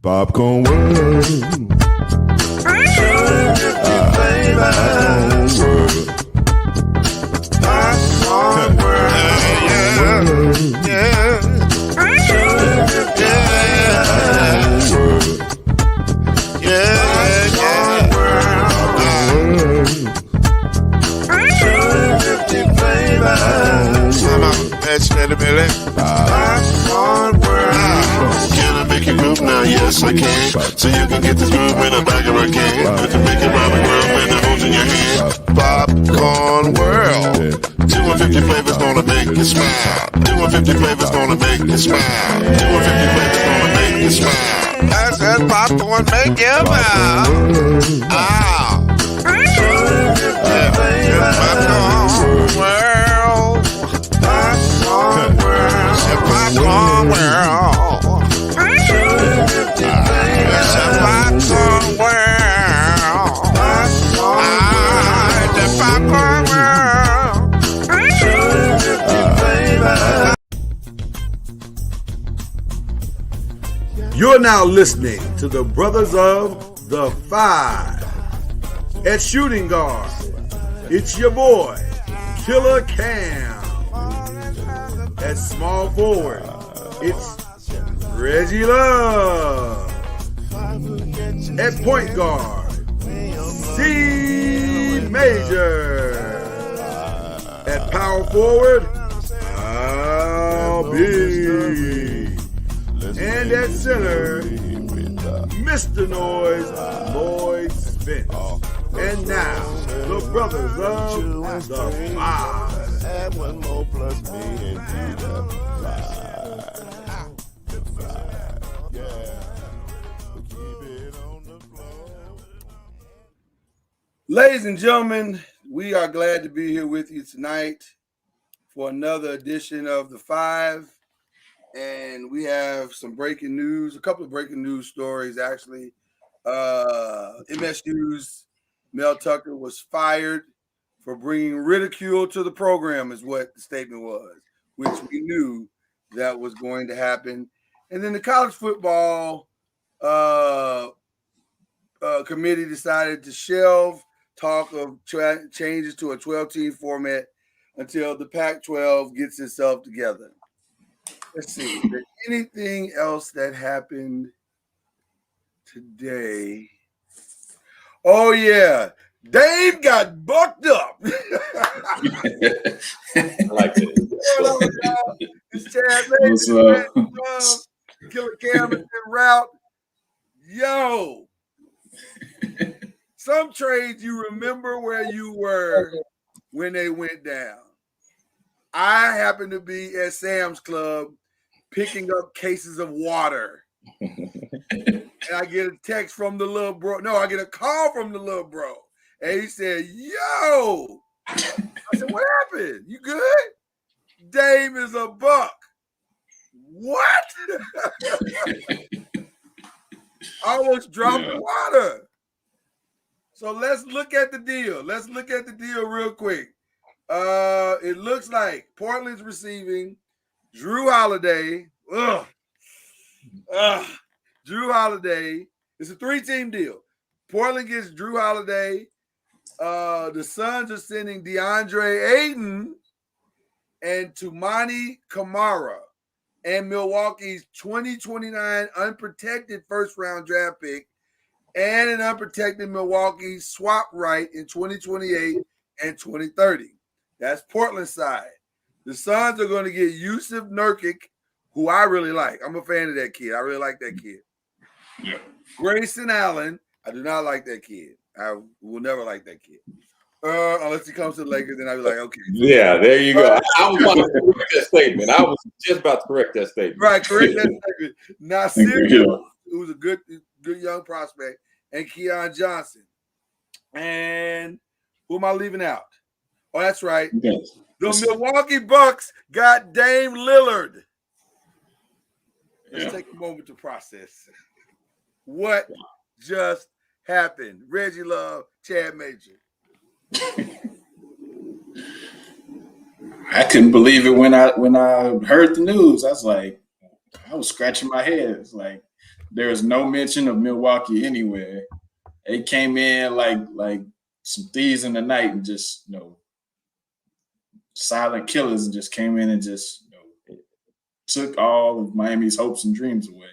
Popcorn world. Popcorn world. Yeah. Can I make you groove now? Yes, I can. So you can get this groove in the back of a can. You can make it round the world when it holds in your hand. Popcorn world. 250 flavors gonna make you smile. 250 flavors gonna make you smile. 250 flavors gonna make you smile. I said popcorn make you smile. Ah. Popcorn world. Popcorn world. Popcorn world. It's a popcorn world. It's a popcorn world. You're now listening to the Brothers of the Five. At shooting guard, it's your boy, Killer Cam. At small forward, it's Reggie Love. At point guard, C Major. At power forward, I'll be. And at center, Mr. Noise, Lloyd Spence. And now, the Brothers of the Five. Add one more plus me and the five. Yeah. Keep it on the floor. Ladies and gentlemen, we are glad to be here with you tonight for another edition of the Five. And we have some breaking news, a couple of breaking news stories actually. MSU's Mel Tucker was fired for bringing ridicule to the program is what the statement was, which we knew that was going to happen. And then the college football committee decided to shelve talk of changes to a 12-team format until the Pac-12 gets itself together. Let's see. Is there anything else that happened today? Oh, yeah. Dave got bucked up. I like it. It's Chad Mason. Killer Cam is en route. Yo. Some trades you remember where you were when they went down. I happen to be at Sam's Club picking up cases of water. And I get a text from the little bro. No, I get a call from the little bro. And he said, yo. I said, what happened? You good? Dave is a buck. What? I almost dropped the water. So let's look at the deal. Let's look at the deal real quick. It looks like Portland's receiving Drew Holiday. Drew Holiday. It's a 3-team deal. Portland gets Drew Holiday. The Suns are sending DeAndre Ayton and Tumani Kamara and Milwaukee's 2029 unprotected first-round draft pick and an unprotected Milwaukee swap right in 2028 and 2030. That's Portland's side. The Suns are going to get Yusuf Nurkic, who I really like. I'm a fan of that kid. I really like that kid. Yeah. Grayson Allen, I do not like that kid. I will never like that kid. Unless he comes to the Lakers, then I'll be like, okay. Yeah, there you go. I was about to correct that statement. I was just about to correct that statement. Right, correct that statement. Nasir, who's a good young prospect, and Keon Johnson. And who am I leaving out? Oh, that's right. Yes. The Milwaukee Bucks got Dame Lillard. Let's take a moment to process what just happened. Reggie Love, Chad Major. I couldn't believe it when I heard the news. I was scratching my head. It's like there was no mention of Milwaukee anywhere. They came in like some thieves in the night and just silent killers and just came in and just took all of Miami's hopes and dreams away.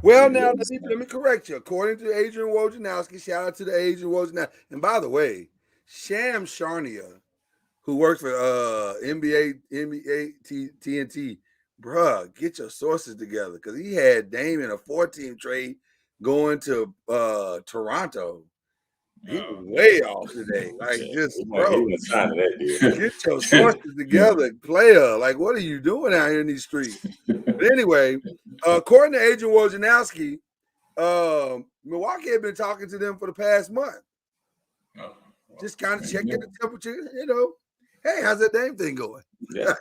Well, now let me correct you. According to Adrian Wojnarowski, shout out to the Adrian Wojnarowski. And by the way, Sham Charania, who works for NBA TNT, bruh, get your sources together because he had Dame in a 4-team trade going to Toronto. He was way off today. Like, bro, get your sources together, player. Like, what are you doing out here in these streets? But anyway, according to Adrian Wojnarowski, Milwaukee had been talking to them for the past month. Just kind of checking the temperature, Hey, how's that Dame thing going? Yeah.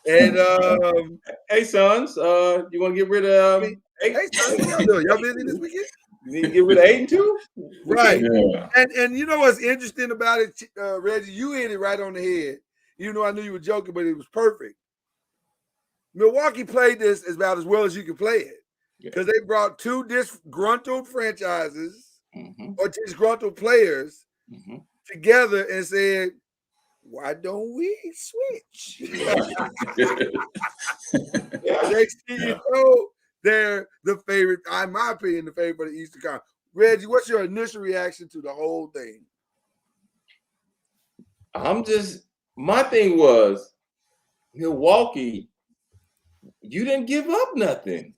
And hey, sons, you want to get rid of? Hey, sons, what y'all doing? Y'all busy this weekend? You need to get rid of Aiden too, right? Yeah. And you know what's interesting about it, Reggie? You hit it right on the head. Even though I knew you were joking, but it was perfect. Milwaukee played this about as well as you can play it because they brought two disgruntled franchises or disgruntled players together and said, why don't we switch? Next thing you know, they're the favorite, in my opinion, the favorite for the Eastern Conference. Reggie, what's your initial reaction to the whole thing? My thing was, Milwaukee, you didn't give up nothing.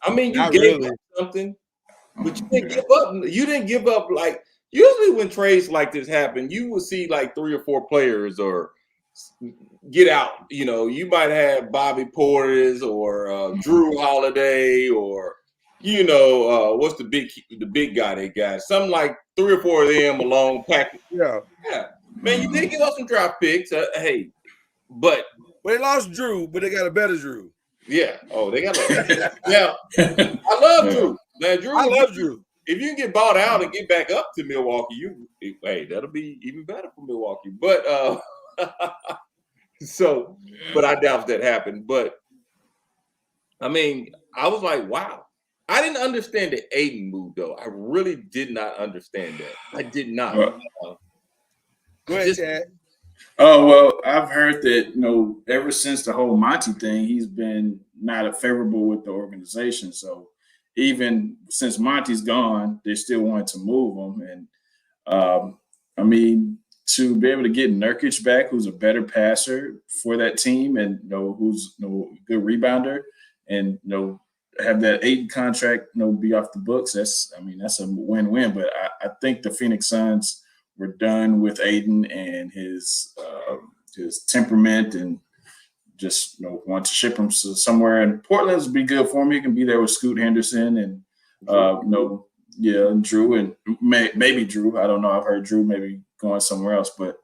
I mean, you gave up something, but you didn't give up. You didn't give up like, usually when trades like this happen, you will see like 3 or 4 players or get out. You might have Bobby Portis or Drew Holiday or what's the big guy they got? Something like 3 or 4 of them along package. Yeah. Man, you did give up some draft picks. Hey, but they lost Drew, but they got a better Drew. Yeah. Oh, they got yeah. I love Drew. Man, I love Drew. If you can get bought out and get back up to Milwaukee, that'll be even better for Milwaukee. But but I doubt that happened. But I mean, I was like, wow. I didn't understand the Aiden move though. I really did not understand that. I did not. Go ahead, Chad. Oh, well, I've heard that, ever since the whole Monty thing, he's been not favorable with the organization. So even since Monty's gone, they still wanted to move him. And I mean, to be able to get Nurkic back, who's a better passer for that team and who's a good rebounder and have that Aiden contract, be off the books. That's a win-win. But I think the Phoenix Suns were done with Aiden and his temperament and just want to ship him somewhere. And Portland would be good for him. He can be there with Scoot Henderson and Drew and maybe Drew. I don't know. I've heard Drew maybe going somewhere else, but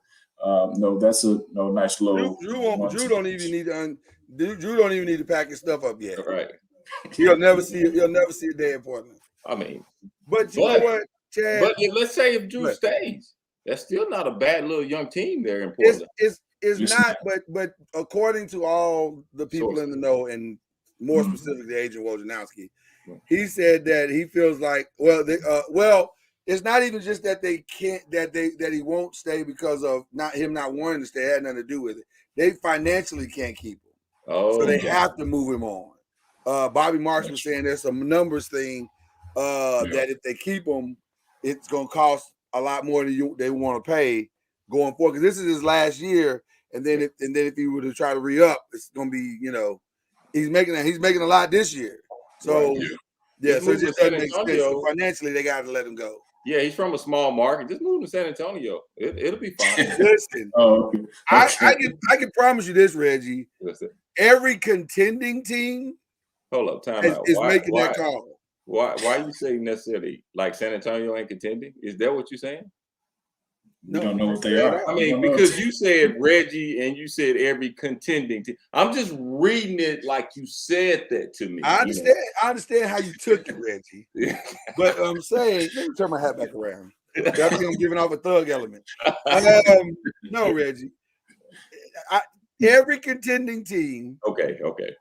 that's a nice little. Drew don't even need to pack his stuff up yet. Right. He'll never see a day in Portland. I mean, but you know what, Chad? But let's say if Drew stays, that's still not a bad little young team there in Portland. It's not, but according to all the people in the know, and more specifically Adrian Wojnarowski, he said that he feels like it's not even just that they can't that he won't stay because of not wanting to stay. It had nothing to do with it. They financially can't keep him, so they have to move him on. Bobby Marks was saying there's some numbers thing that if they keep him, it's going to cost a lot more than they want to pay going forward. Because this is his last year, and then if he were to try to re-up, it's going to be he's making a lot this year. So so it just doesn't make sense. So financially, they got to let him go. Yeah, he's from a small market. Just move to San Antonio. It'll be fine. Listen, I can promise you this, Reggie. Listen. Every contending team. Hold up, time out. Is making that call. Why you say necessarily like San Antonio ain't contending? Is that what you're saying? No, you don't know what they are. I mean, because you said Reggie and you said every contending team. I'm just reading it like you said that to me. I understand. I understand how you took it, Reggie. But I'm saying, let me turn my hat back around. I think I'm giving off a thug element. No, Reggie. Every contending team, okay,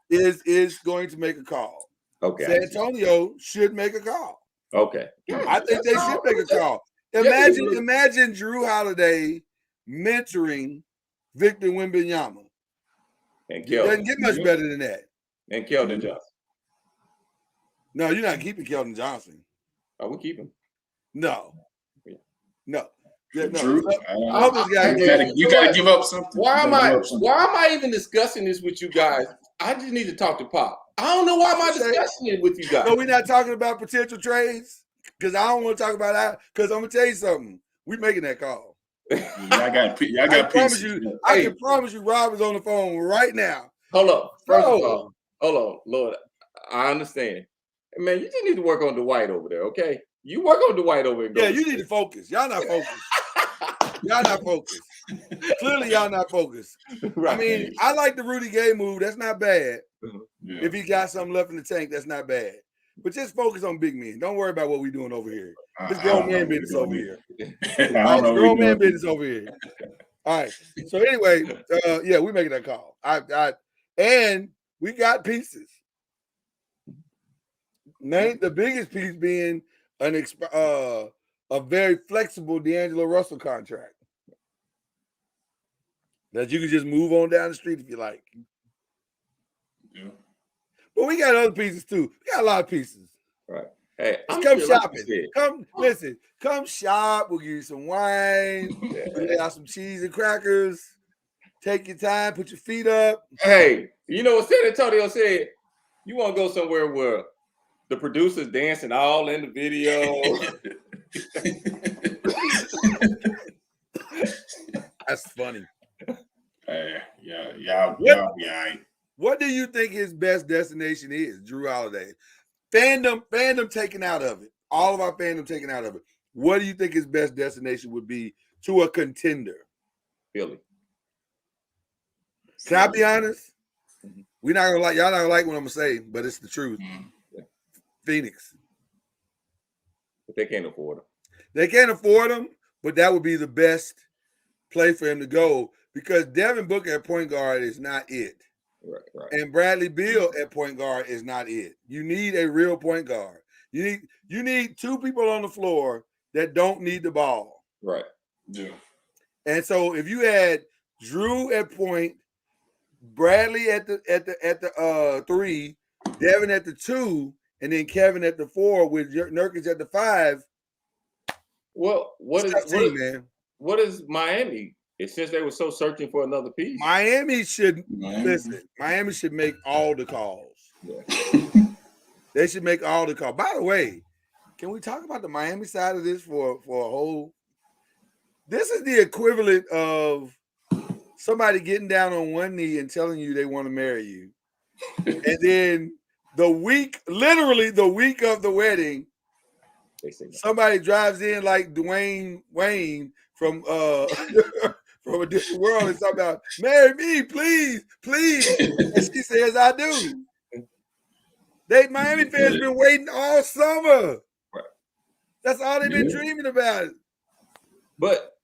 is going to make a call. Okay. San Antonio should make a call. Okay. I think they should make a call. Imagine Drew Holiday mentoring Victor Wembanyama. And It doesn't get much better than that. And Keldon Johnson. No, you're not keeping Keldon Johnson. Oh, we keep him. No. No. Yeah, no. True. I hope this guy You gotta give up something. Why am I even discussing this with you guys? I just need to talk to Pop. I don't know why am I discussing it with you guys. No, we're not talking about potential trades because I don't want to talk about that. Because I'm gonna tell you something. We making that call. Y'all got pieces. I can promise you, Rob is on the phone right now. Hold up. First of all, hold on, Lord. I understand. Man, you just need to work on Dwight over there, okay? You work on Dwight over there. Yeah, you need to focus. Y'all not focused. Y'all not focused. Clearly, y'all not focused. Right. I mean, I like the Rudy Gay move. That's not bad. Yeah. If he got something left in the tank, that's not bad. But just focus on big men. Don't worry about what we're doing over here. This grown man business over here. Grown man business over here. All right. So anyway, yeah, we're making that call. And we got pieces. The biggest piece being a very flexible D'Angelo Russell contract that you can just move on down the street if you like. Yeah. But we got other pieces too. We got a lot of pieces. Right. Hey, come shopping. Come shop. We'll give you some wine. We'll lay out some cheese and crackers. Take your time. Put your feet up. Hey, you know what San Antonio said? You want to go somewhere where the producers dancing all in the video. That's funny. Yeah. What do you think his best destination is, Drew Holiday? Fandom taken out of it. All of our fandom taken out of it. What do you think his best destination would be to a contender? Philly. Can I be honest? We're not gonna like y'all not gonna like what I'm gonna say, but it's the truth. Phoenix. But they can't afford him. They can't afford him, but that would be the best play for him to go because Devin Booker at point guard is not it. Right. And Bradley Beal at point guard is not it. You need a real point guard. You need two people on the floor that don't need the ball. Right. Yeah. And so if you had Drew at point, Bradley at the 3, Devin at the 2, and then Kevin at the 4 with Nurkic at the 5. Well, what is Miami? It's since they were so searching for another piece. Miami should make all the calls. Yeah. They should make all the calls. By the way, can we talk about the Miami side of this for a whole? This is the equivalent of somebody getting down on one knee and telling you they want to marry you. And then literally the week of the wedding, somebody drives in like Dwayne Wayne from from a different world and talking about marry me, please. And she says, I do. Miami fans been waiting all summer. Right. That's all they've been dreaming about. But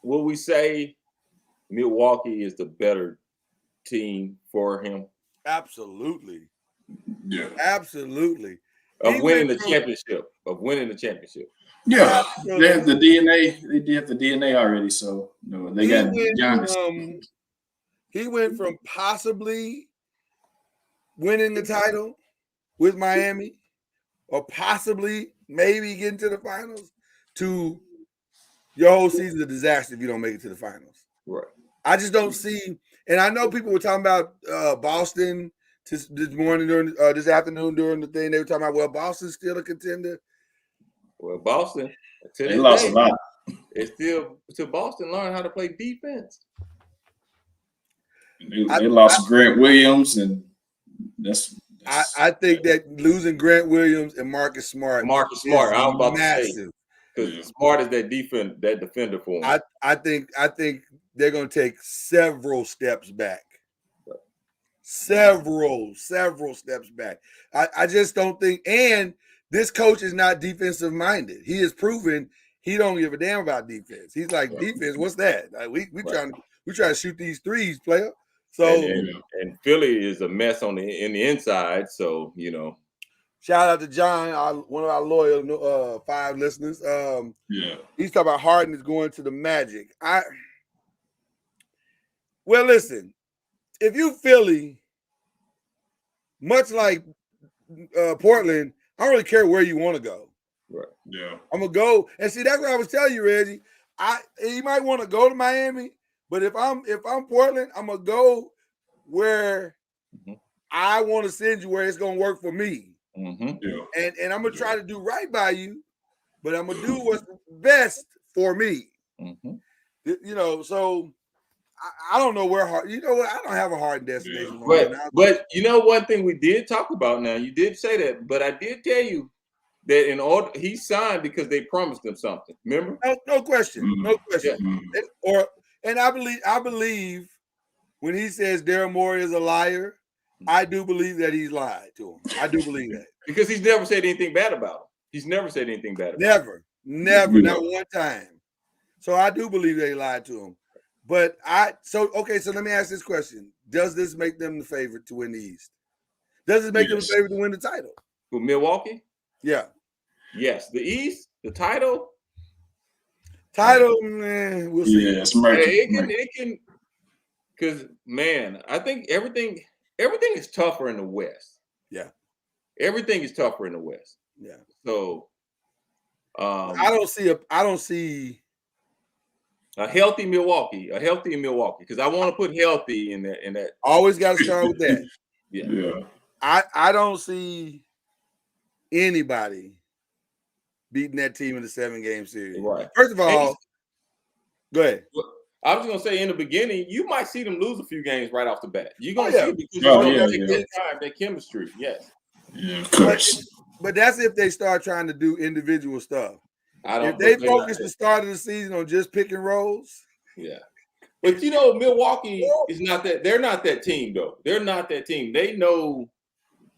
will we say Milwaukee is the better team for him? Absolutely. Yeah. Absolutely. Of winning the championship. Yeah. They have the DNA. They did the DNA already. So they got Giannis. He went from possibly winning the title with Miami or possibly maybe getting to the finals to your whole season's a disaster if you don't make it to the finals. Right. I just don't see, and I know people were talking about Boston this morning this afternoon during the thing. They were talking about, well, Boston's still a contender. Well, Boston, they lost a lot. It's still to Boston learn how to play defense. They lost Grant Williams, and that's I think that losing Grant Williams and Marcus Smart. I was about to say because Smart is that defender for him. I think they're going to take several steps back. Several steps back. I just don't think, and this coach is not defensive minded. He has proven he don't give a damn about defense. He's like, defense, what's that? Like, we trying to shoot these threes, player. So and Philly is a mess in the inside. So shout out to John, one of our loyal 5 listeners. He's talking about Harden is going to the Magic. Well, listen, if you Philly, much like Portland, I don't really care where you want to go. Right. Yeah. I'm gonna go and see. That's what I was telling you, Reggie. You might want to go to Miami, but if I'm Portland, I'm gonna go where I want to send you, where it's gonna work for me. Yeah. And I'm gonna try to do right by you, but I'm gonna do what's best for me. So I don't know where hard. You know what? I don't have a hard destination. But one thing we did talk about. Now you did say that, but I did tell you that in order he signed because they promised him something. Remember? No question. No question. Yeah. And I believe when he says Daryl Morey is a liar, I do believe that he's lied to him. I do believe that. Because he's never said anything bad about him. He's never said anything bad about him. Never, not one time. So I do believe they lied to him. But so let me ask this question. Does this make them the favorite to win the East? Does it make them the favorite to win the title? For Milwaukee? Yeah. Yes. The East, the title? We'll see. Yeah, it's murky. It can, because, man, I think everything is tougher in the West. Yeah. Everything is tougher in the West. Yeah. So I don't see a healthy Milwaukee, because I want to put healthy in that. Always got to start with that. Yeah. I don't see anybody beating that team in the 7-game series. Right. First of all, go ahead. I was gonna say in the beginning, you might see them lose a few games right off the bat. You're gonna see it because their chemistry. Yes. Yeah, of course. But that's if they start trying to do individual stuff. If they focus the start of the season on just picking rolls. Yeah. But Milwaukee is not that. They're not that team though. They're not that team. They know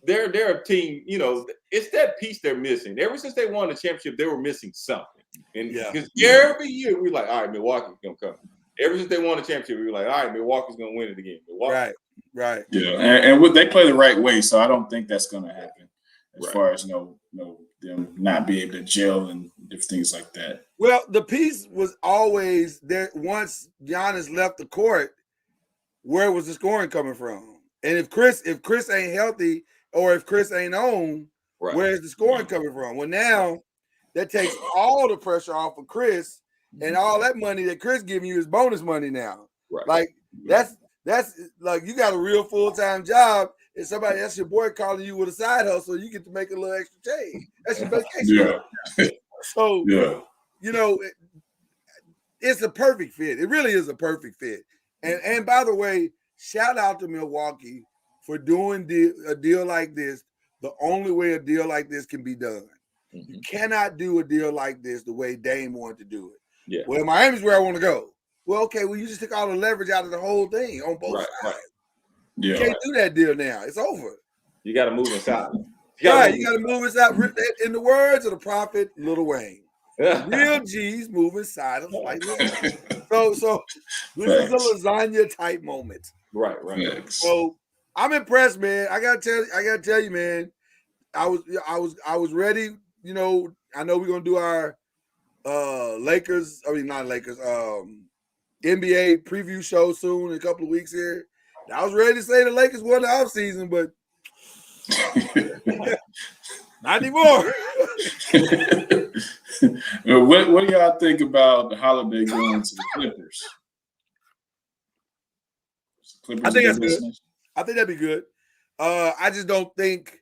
they're a team. It's that piece they're missing. Ever since they won the championship, they were missing something. And because every year we're like, all right, Milwaukee's gonna come. Ever since they won the championship, we were like, all right, Milwaukee's gonna win it again. Right. Yeah, and they play the right way, so I don't think that's gonna happen. As far as them not being able to gel and different things like that. Well, the piece was always there. Once Giannis left the court, where was the scoring coming from? And if Chris ain't healthy or if Chris ain't on, where's the scoring coming from? Well, now that takes all the pressure off of Chris, and all that money that Chris giving you is bonus money now. Right. Like that's like you got a real full-time job. And that's your boy calling you with a side hustle, you get to make a little extra change. That's your vacation. Yeah. So, it's a perfect fit. It really is a perfect fit. And by the way, shout out to Milwaukee for doing a deal like this. The only way a deal like this can be done. You cannot do a deal like this the way Dame wanted to do it. Yeah. Well, Miami's where I want to go. Well, okay, you just took all the leverage out of the whole thing on both sides. Right. You can't do that deal now. It's over. You got to move inside. You got to move inside. In the words of the prophet Lil Wayne, real G's move inside of like Lil Wayne. So this is a lasagna type moment. Right. So I'm impressed, man. I gotta tell you, man. I was ready. I know we're gonna do our NBA preview show soon in a couple of weeks here. I was ready to say the Lakers won the offseason, but not anymore. What do y'all think about the Holiday going to the Clippers? I think that's good. I think that'd be good. I just don't think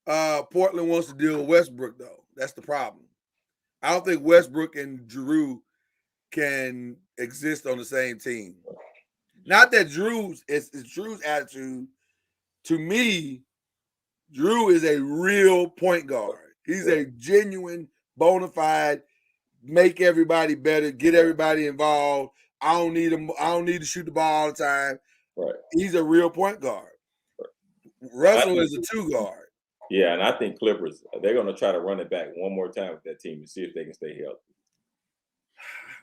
Portland wants to deal with Westbrook, though. That's the problem. I don't think Westbrook and Drew can exist on the same team. Not that Drew's attitude. To me, Drew is a real point guard. He's a genuine, bona fide, make everybody better, get everybody involved. I don't need him. I don't need to shoot the ball all the time. Right. He's a real point guard. Russell is a 2 guard. Yeah, and I think Clippers, they're going to try to run it back one more time with that team and see if they can stay healthy.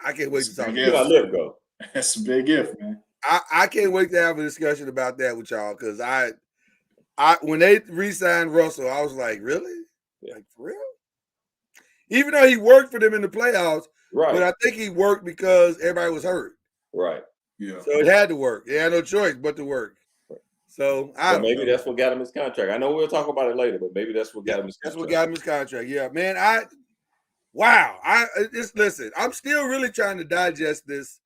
I can't wait to talk about Liv go. That's a big if, man. I can't wait to have a discussion about that with y'all because I when they re-signed Russell, I was like, really? Yeah. Like for real? Even though he worked for them in the playoffs, Right. but I think he worked because everybody was hurt. Right. Yeah. So it had to work. He had no choice but to work. So I don't maybe know. that's what got him his contract. I know we'll talk about it later, but maybe that's what got him his That's contract. what got him his contract. Yeah, man. Listen, I'm still really trying to digest this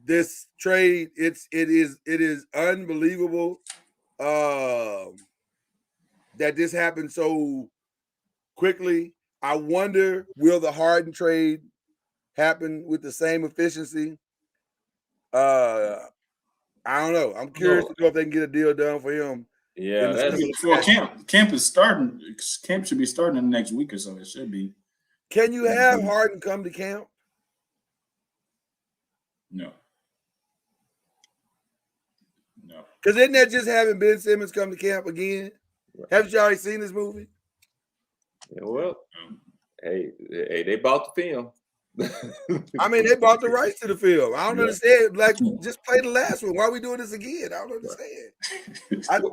this trade. It is unbelievable that this happened so quickly. I wonder, will the Harden trade happen with the same efficiency? I don't know. I'm curious to know if they can get a deal done for him. Yeah, well, camp is starting. Camp should be starting in the next week or so. It should be. Can you have Harden come to camp? No. Because isn't that just having Ben Simmons come to camp again? Right. Haven't you already seen this movie? Yeah, well, hey, they bought the film. I mean, they bought the rights to the film. I don't understand. Like, just play the last one. Why are we doing this again? I don't understand.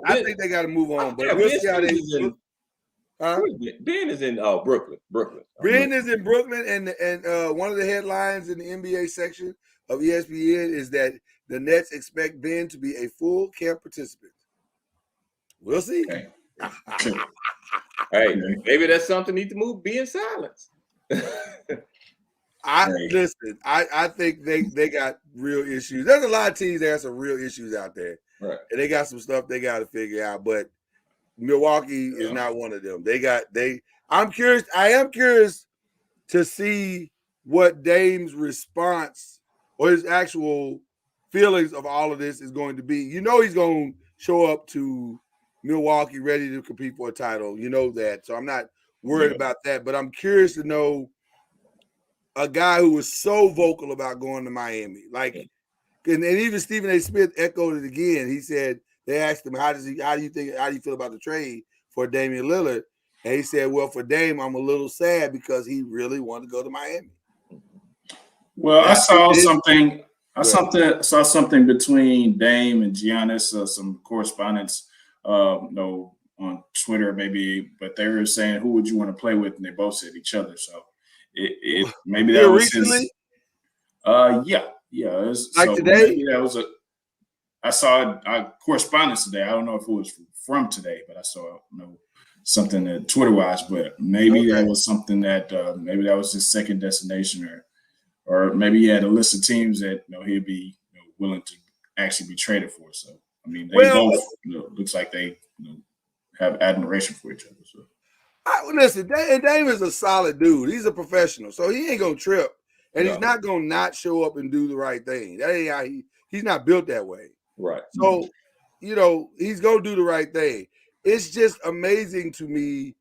I think they got to move on, but we'll see how they. Ben is in Brooklyn. Ben is in Brooklyn, and one of the headlines in the NBA section of ESPN is that the Nets expect Ben to be a full camp participant. We'll see. Okay. Hey, maybe that's something need to move. Be in silence. Listen. I think they got real issues. There's a lot of teams that have some real issues out there, right? And they got some stuff they got to figure out. But Milwaukee is not one of them. I'm curious. I am curious to see what Dame's response or his actual feelings of all of this is going to be. You know, he's going to show up to Milwaukee ready to compete for a title. You know that. So I'm not worried about that. But I'm curious to know a guy who was so vocal about going to Miami. Like, and even Stephen A. Smith echoed it again. He said, they asked him, how do you feel about the trade for Damian Lillard? And he said, well, for Dame, I'm a little sad because he really wanted to go to Miami. Well, I saw something. I saw something between Dame and Giannis, some correspondence, on Twitter maybe, but they were saying, who would you want to play with? And they both said each other. So it maybe that was recently? his. Yeah. Like today? Maybe that was I saw a correspondence today. I don't know if it was from today, but I saw something that Twitter-wise. But maybe that was something that maybe that was his second destination, or maybe he had a list of teams that he'd be willing to actually be traded for. So I mean, they both looks like they have admiration for each other. So listen, Dame is a solid dude. He's a professional, so he ain't gonna trip, and he's not gonna not show up and do the right thing. That ain't how he's not built that way. Right. So, he's going to do the right thing. It's just amazing to me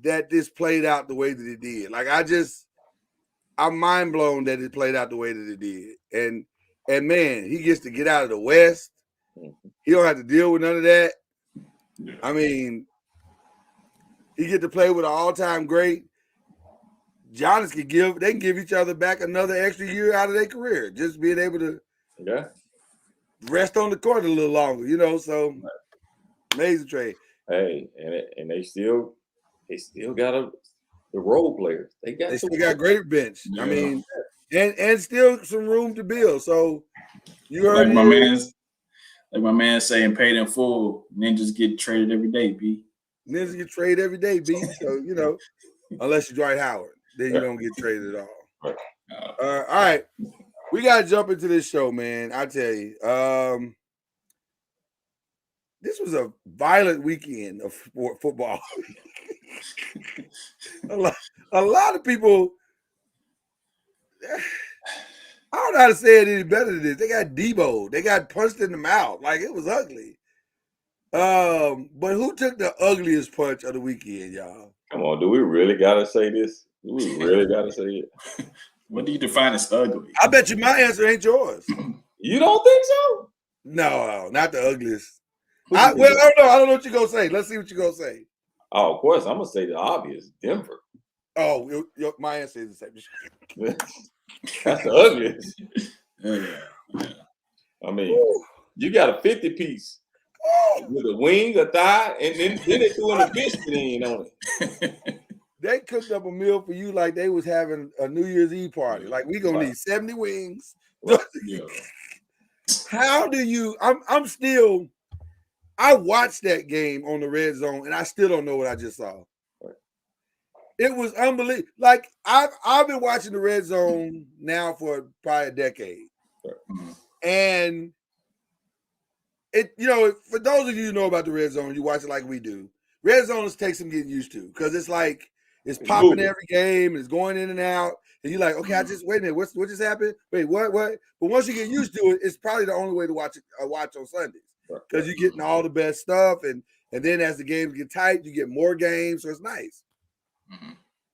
that this played out the way that it did. Like, I'm mind blown that it played out the way that it did. And man, he gets to get out of the West. He don't have to deal with none of that. Yeah. I mean, he get to play with an all-time great. Giannis they can give each other back another extra year out of their career. Just being able to rest on the court a little longer, so amazing trade. Hey, and they still got the role players. They still got great bench. Yeah. I mean, and still some room to build. So you heard like my man saying, paid in full. Ninjas get traded every day, B. Ninjas get traded every day, B. So unless you're Dwight Howard, then you don't get traded at all. All right. We got to jump into this show, man. I tell you, this was a violent weekend of football. a lot of people, I don't know how to say it any better than this. They got Debo. They got punched in the mouth. Like, it was ugly. But who took the ugliest punch of the weekend, y'all? Come on, do we really got to say this? Do we really got to say it? What do you define as ugly? I bet you my answer ain't yours. You don't think so? No, not the ugliest. I don't know. I don't know what you're going to say. Let's see what you're going to say. Oh, of course. I'm going to say the obvious. Denver. Oh, my answer is the same. That's the ugliest. I mean, you got a 50-piece with a wing, a thigh, and then they threw in a biscuit in on it. They cooked up a meal for you like they was having a New Year's Eve party. Like, we gonna need 70 wings. Right. How do you? I'm still. I watched that game on the Red Zone, and I still don't know what I just saw. Right. It was unbelievable. Like, I've been watching the Red Zone now for probably a decade, and it, for those of you who know about the Red Zone, you watch it like we do. Red Zone takes some getting used to, because it's like it's popping every game, and it's going in and out, and you're like, okay, wait a minute, what just happened? Wait, what? But once you get used to it, it's probably the only way to watch on Sundays, because you're getting all the best stuff, and then as the games get tight, you get more games, so it's nice.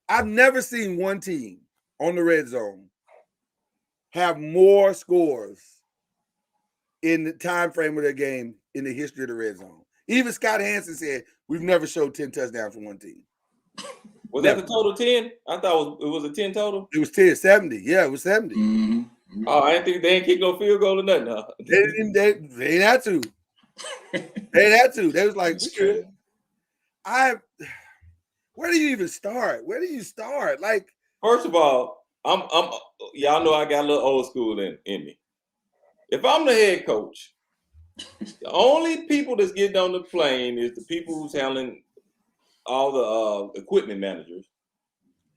I've never seen one team on the Red Zone have more scores in the time frame of their game in the history of the Red Zone. Even Scott Hansen said, we've never showed 10 touchdowns from one team. Was that the total 10? I thought it was a 10 total. It was 10, 70. Yeah, it was 70. Oh, I didn't think they ain't kick no field goal or nothing. Huh? They ain't had to. They ain't had to. They was like, where do you even start? Where do you start? Like, first of all, I'm y'all know I got a little old school in me. If I'm the head coach, the only people that's getting on the plane is the people who's handling all the equipment managers.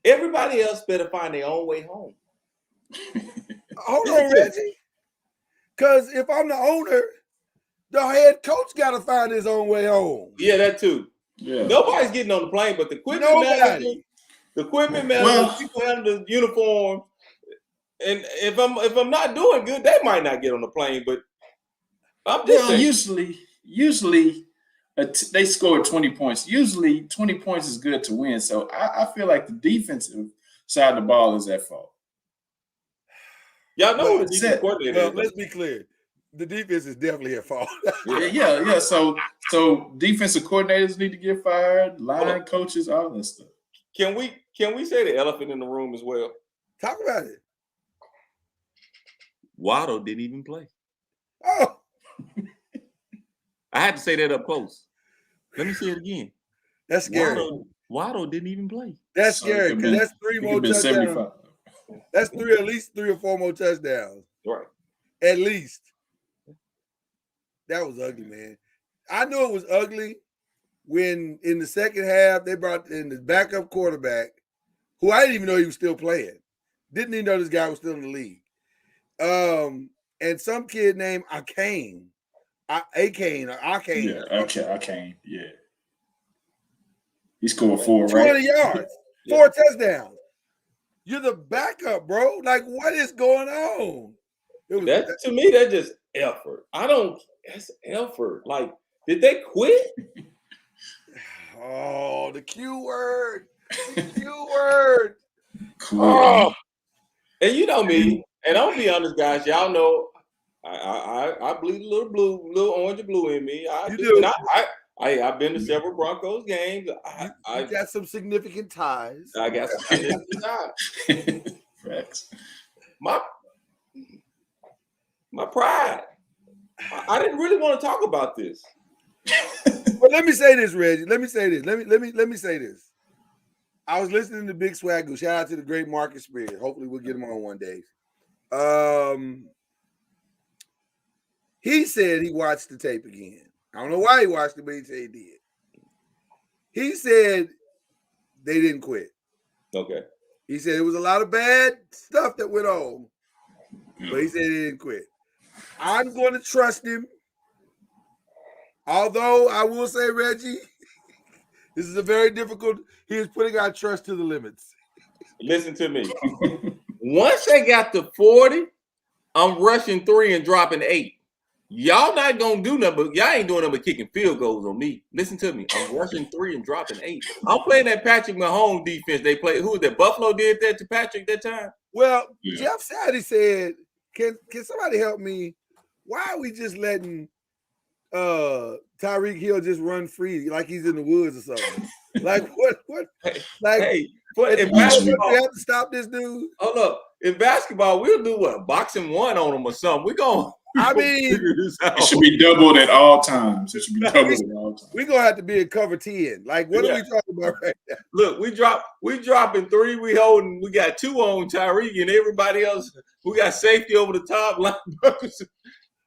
Everybody else better find their own way home. Hold on, Reggie. Because if I'm the owner, the head coach got to find his own way home. Yeah, that too. Yeah. Nobody's getting on the plane, but the equipment managers, people handle the uniform. And if I'm not doing good, they might not get on the plane. But I'm just saying. Usually they score 20 points. Usually 20 points is good to win. So I feel like the defensive side of the ball is at fault. Y'all know the defense coordinator. Well, let's be clear. The defense is definitely at fault. Yeah. So defensive coordinators need to get fired, line coaches, all that stuff. Can we say the elephant in the room as well? Talk about it. Waddle didn't even play. Oh. I had to say that up close. Let me say it again. That's scary. Waddle didn't even play. That's scary, because that's 3 more touchdowns. That's at least 3 or 4 more touchdowns. Right. At least. That was ugly, man. I knew it was ugly when in the second half they brought in the backup quarterback, who I didn't even know he was still playing. Didn't even know this guy was still in the league. And some kid named Akane. Yeah, Akane. Yeah. He scored 4, 20 yards, 4 touchdowns. You're the backup, bro. Like, what is going on? To me, that's just effort. That's effort. Like, did they quit? Oh, the Q word. The Q word. Cool. Oh. And you know me, and I'll be honest, guys. Y'all know I bleed a little orange and blue in me. I do. I've been to several Broncos games. I got some significant ties. I got some significant ties. Facts. My pride. I didn't really want to talk about this. But let me say this, Reggie. Let me say this. Let me say this. I was listening to Big Swagoo. Shout out to the great Marcus Spears. Hopefully we'll get him on one day. He said he watched the tape again. I don't know why he watched it, but he said he did. He said they didn't quit. Okay. He said it was a lot of bad stuff that went on, but he said he didn't quit. I'm going to trust him. Although I will say, Reggie, this is a very difficult. He is putting our trust to the limits. Listen to me. Once they got to 40, I'm rushing 3 and dropping 8. Y'all not gonna do nothing, but y'all ain't doing nothing but kicking field goals on me. Listen to me. I'm rushing 3 and dropping 8. I'm playing that Patrick Mahomes defense. They played. Who was that? Buffalo did that to Patrick that time. Well, Jeff Sadie said, "Can somebody help me? Why are we just letting Tyreek Hill just run free like he's in the woods or something? Like what? Like, hey, you have to stop this dude. Hold up. in basketball, we'll do what? Boxing one on them or something. We're going I mean, it should be doubled at all times. It should be doubled at all times. We're gonna have to be in cover 10. Like, what are we talking about right now? Look, we dropping 3, we holding, we got 2 on Tyreek and everybody else. We got safety over the top linebackers.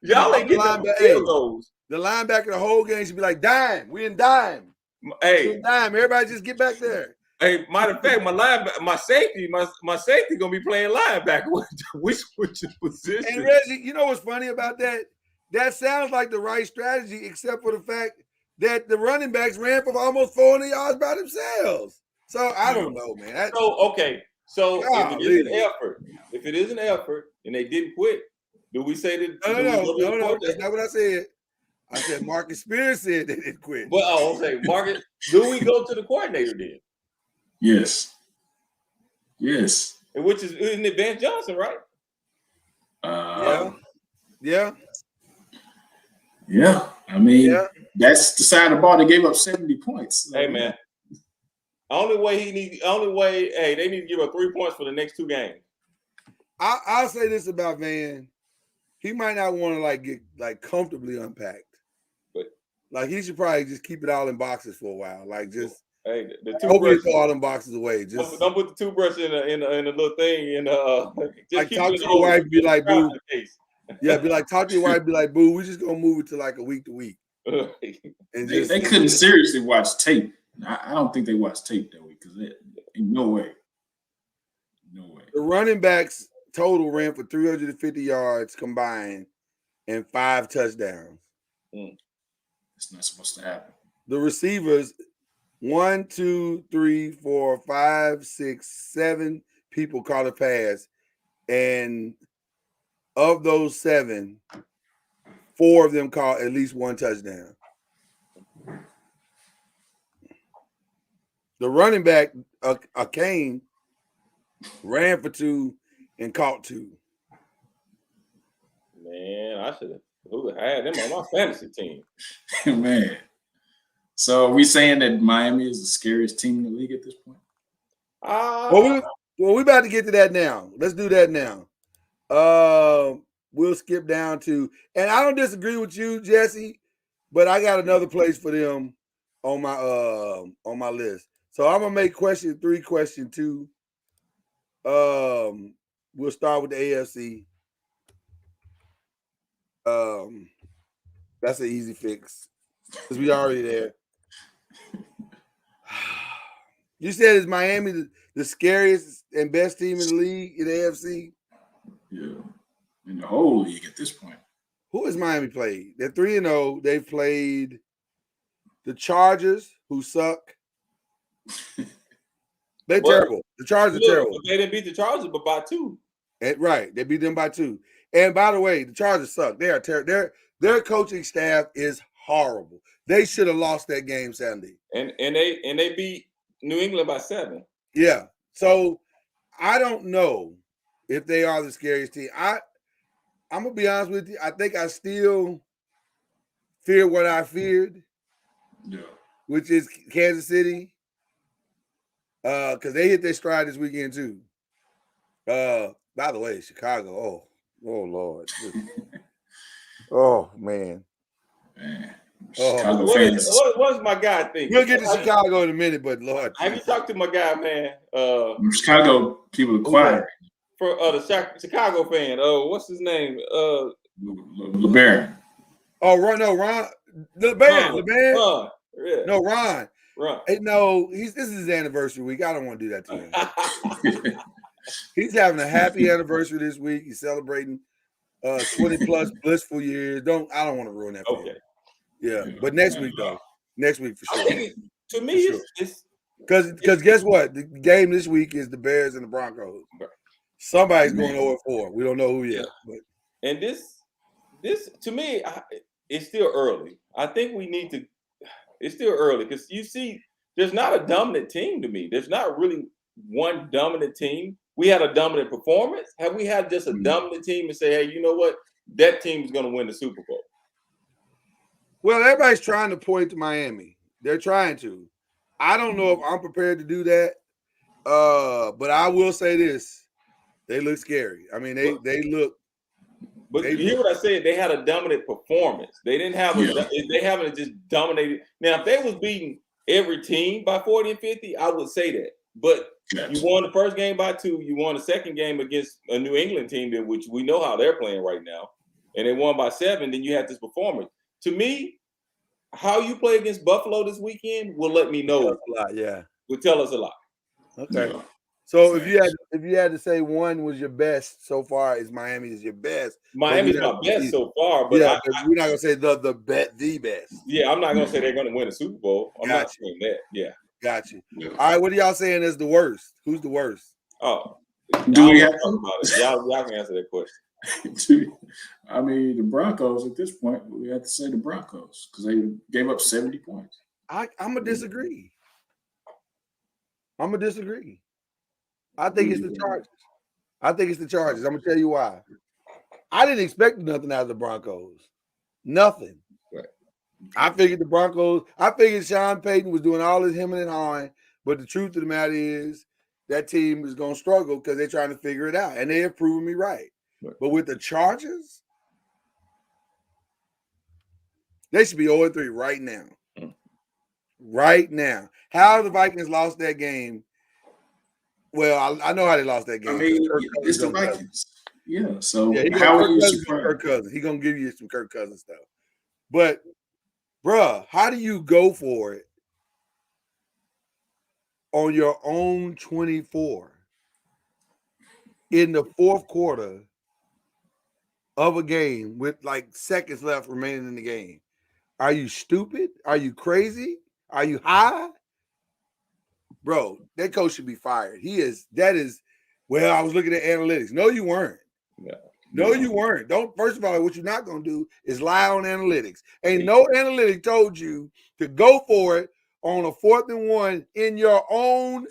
Y'all ain't getting the field goals. The linebacker the whole game should be like, dime. We in dime. Hey, dime. Everybody just get back there. Hey, matter of fact, my safety gonna be playing linebacker. We switching positions. And Reggie, you know what's funny about that? That sounds like the right strategy, except for the fact that the running backs ran for almost 400 yards by themselves. So I don't know, man. So if it is an effort, and they didn't quit, do we say that? No. That's not what I said. I said Marcus Spears said they didn't quit. Well, okay, Marcus. Do we go to the coordinator then? Yes. And which isn't it Ben Johnson, right? Yeah. I mean, that's the side of the ball that gave up 70 points. Hey, man. They need to give up 3 points for the next 2 games. I'll say this about Van. He might not want to get comfortably unpacked. But like he should probably just keep it all in boxes for a while. Like just the toothbrush, throw all them boxes away. Just don't put the toothbrush in the little thing and just talk to your wife, be like, boo. Yeah, be like, talk to your wife, be like, boo, we're just gonna move it to like a week to week. And they couldn't seriously watch tape. I don't think they watched tape that week because no way. The running backs total ran for 350 yards combined and 5 touchdowns. It's not supposed to happen. The receivers, 1, 2, 3, 4, 5, 6, 7 people caught a pass, and of those 7, 4 of them caught at least 1 touchdown. The running back, Kane, ran for 2 and caught 2. Man, I should have had them on my fantasy team. Man. So are we saying that Miami is the scariest team in the league at this point? Well, we about to get to that now. Let's do that now. We'll skip down to, and I don't disagree with you, Jesse, but I got another place for them on my list. So I'm gonna make question 3, question 2. We'll start with the AFC. That's an easy fix because we already there. You said is Miami the scariest and best team in the league in the AFC? Yeah, in the whole league at this point. Who has Miami played? They're 3-0. They've played the Chargers, who suck. They're terrible. The Chargers are terrible. They didn't beat the Chargers, but by 2. Right, they beat them by 2. And by the way, the Chargers suck. They are terrible. Their coaching staff is horrible. They should have lost that game Sunday. And they beat New England by 7. Yeah. So I don't know if they are the scariest team. I'm gonna be honest with you. I think I still fear what I feared. Yeah. Which is Kansas City. Because they hit their stride this weekend too. By the way, Chicago. Oh Lord. Oh man. Chicago fans. What's my guy think? We'll get to Chicago in a minute, but Lord. Have you talked to my guy, man? Chicago people are quiet. For the Chicago fan. What's his name? LeBaron. Oh, Ron. LeBaron. Yeah. No, Ron. Right. Hey, no, this is his anniversary week. I don't want to do that to him. He's having a happy anniversary this week. He's celebrating 20 plus blissful years. I don't want to ruin that for him. Yeah, but next week though. Next week for sure. To me, it's because guess what? The game this week is the Bears and the Broncos. Somebody's going 0-4. We don't know who yet. But. And this to me, it's still early. I think we need to. It's still early because you see, there's not a dominant team to me. There's not really one dominant team. We had a dominant performance. Have we had just a dominant team and say, hey, you know what? That team is going to win the Super Bowl. Well, everybody's trying to point to Miami. They're trying to. I don't know if I'm prepared to do that. But I will say this. They look scary. I mean, they look. But you hear what I said? They had a dominant performance. They didn't have they haven't just dominated. Now, if they was beating every team by 40 and 50, I would say that. But you won the first game by 2. You won the second game against a New England team, which we know how they're playing right now, and they won by 7. Then you had this performance. To me, how you play against Buffalo this weekend will let me know. A lot, yeah. Will tell us a lot. Okay. Yeah. So if you had to say one was your best so far, is Miami is your best. Miami's my best so far, but we're not gonna say the best. Yeah, I'm not gonna say they're gonna win a Super Bowl. I'm not saying that. Yeah. Got you. Yeah. All right, what are y'all saying is the worst? Who's the worst? Oh, do we have to talk about it? Y'all can answer that question. I mean, the Broncos at this point, we have to say the Broncos because they gave up 70 points. I'm gonna disagree. I think it's the Chargers. I'm gonna tell you why. I didn't expect nothing out of the Broncos. Nothing. Right. I figured the Broncos. I figured Sean Payton was doing all his hemming and hawing, but the truth of the matter is that team is gonna struggle because they're trying to figure it out, and they have proven me right. But with the Chargers, they should be 0-3 right now. Right now. How the Vikings lost that game? Well, I know how they lost that game. I mean, it's the Vikings. Yeah. So how are you surprised? Kirk Cousins. He's gonna give you some Kirk Cousins stuff. But, bruh, how do you go for it on your own 24 in the fourth quarter of a game with like seconds left remaining in the game? Are you stupid? Are you crazy? Are you high? Bro, that coach should be fired. Well, I was looking at analytics. No, you weren't. No, you weren't. First of all, what you're not going to do is lie on analytics. Ain't no analytic told you to go for it on a 4th and 1 in your own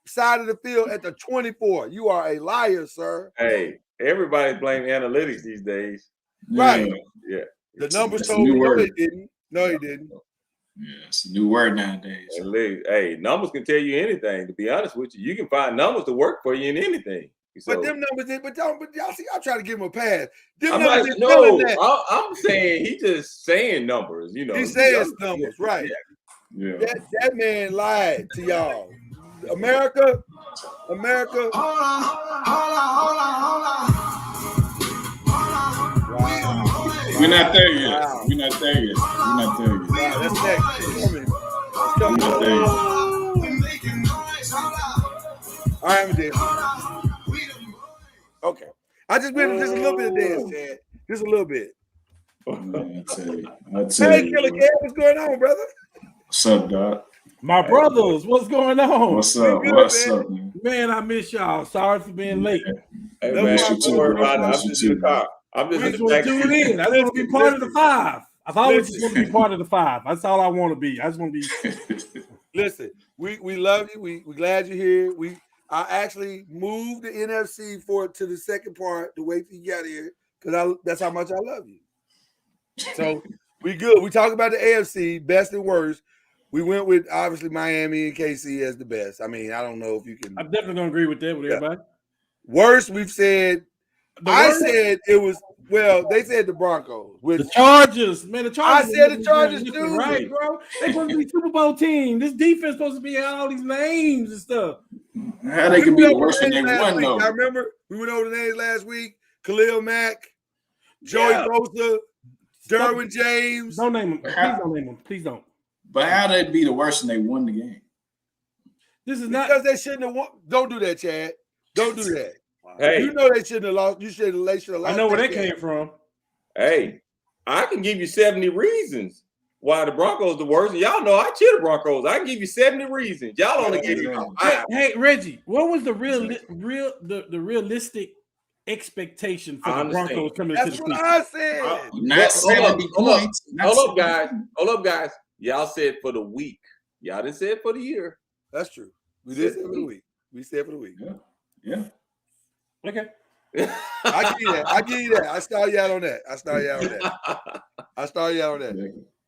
side of the field at the 24. You are a liar, sir. Hey, everybody's blaming analytics these days. Right. Yeah. The numbers told me no, they didn't. No, he didn't. Yeah, it's a new word nowadays. Hey, numbers can tell you anything. To be honest with you, you can find numbers to work for you in anything. So, but them numbers, but y'all see, I'm trying to give him a pass. I'm saying he's just saying numbers. You know, he says numbers, right? Yeah. That man lied to y'all. America. Hold on. We're not there yet. We're not there yet. Wow, that's next. We're not there yet. All right, I'm there. Okay. I just went just a little bit of dance, Chad. Just a little bit. I'd say, hey, Killer Cat, what's going on, brother? What's up, Doc? My brothers, what's going on? What's up? What's up, man? Man, I miss y'all. Sorry for being late. Hey, man, don't worry about it. I'm just in the car. I'm just in the back. I just want to be part of the 5. I've always just want to be part of the 5. That's all I want to be. I just want to be. Listen, we love you. We glad you're here. I actually moved the NFC to the second part to wait till you got here because that's how much I love you. So we good. We talk about the AFC best and worst. We went with obviously Miami and KC as the best. I mean, I don't know if you can. I'm definitely gonna agree with that with everybody. Worst, we've said. Said it was. Well, they said the Broncos. The Chargers, man. The Chargers. I said the Chargers too, right, bro? They're supposed to be Super Bowl team. This defense supposed to be all these names and stuff. How they can be worse than they won though? I remember we went over the names last week. Khalil Mack, Joey Bosa, Derwin James. Don't name them. Please don't name them. Please don't. But how they be the worst than they won the game? This is not because they shouldn't have won. Don't do that, Chad. Don't do that. Hey, you know they shouldn't have lost. They should have lost. I know where that came from. Hey, I can give you 70 reasons why the Broncos the worst. And y'all know I cheer the Broncos. I can give you 70 reasons. Y'all only give me 5. Hey, Reggie, what was the realistic expectation for the Broncos coming into the season? That's what I said. Not 70 points. Hold up, guys. Y'all said for the week. Y'all didn't say it for the year. That's true. We did say for the week. We said for the week. Yeah. Okay. I give you that. I start you out on that.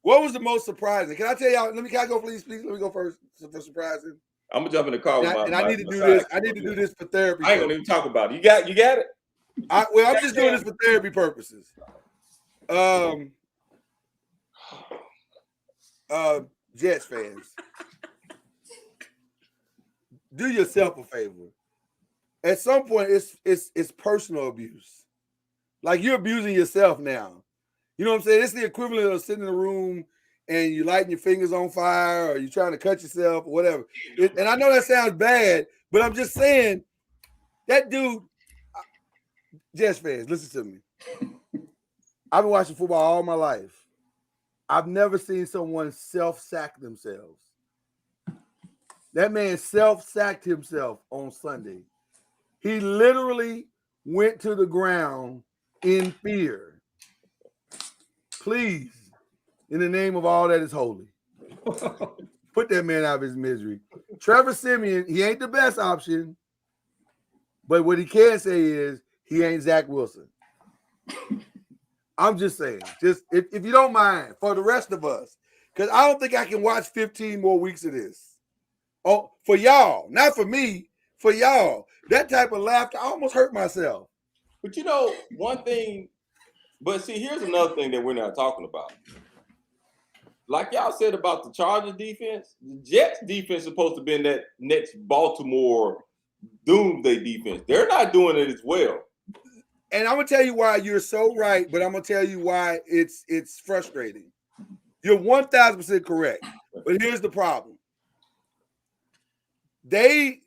What was the most surprising? Can I tell y'all? Can I go, please? Let me go first for surprising. I'm gonna jump in the car with I need to do this. I need to do this for therapy. I ain't gonna even talk about it. You got it? I'm just doing this for therapy purposes. Jets fans, do yourself a favor. At some point, it's personal abuse. Like you're abusing yourself now. You know what I'm saying? It's the equivalent of sitting in a room and you lighting your fingers on fire or you're trying to cut yourself or whatever. And I know that sounds bad, but I'm just saying that dude, Jets fans, listen to me. I've been watching football all my life. I've never seen someone self-sack themselves. That man self-sacked himself on Sunday. He literally went to the ground in fear. Please, in the name of all that is holy, put that man out of his misery. Trevor Siemian, he ain't the best option, but what he can say is he ain't Zach Wilson. I'm just saying, just if you don't mind, for the rest of us, because I don't think I can watch 15 more weeks of this. Oh, for y'all, not for me, for y'all. That type of laughter, I almost hurt myself. But you know, one thing, but see, here's another thing that we're not talking about. Like y'all said about the Chargers defense, the Jets defense is supposed to be in that next Baltimore doomsday defense. They're not doing it as well. And I'm gonna tell you why you're so right, but I'm gonna tell you why it's frustrating. You're 1,000% correct, but here's the problem. They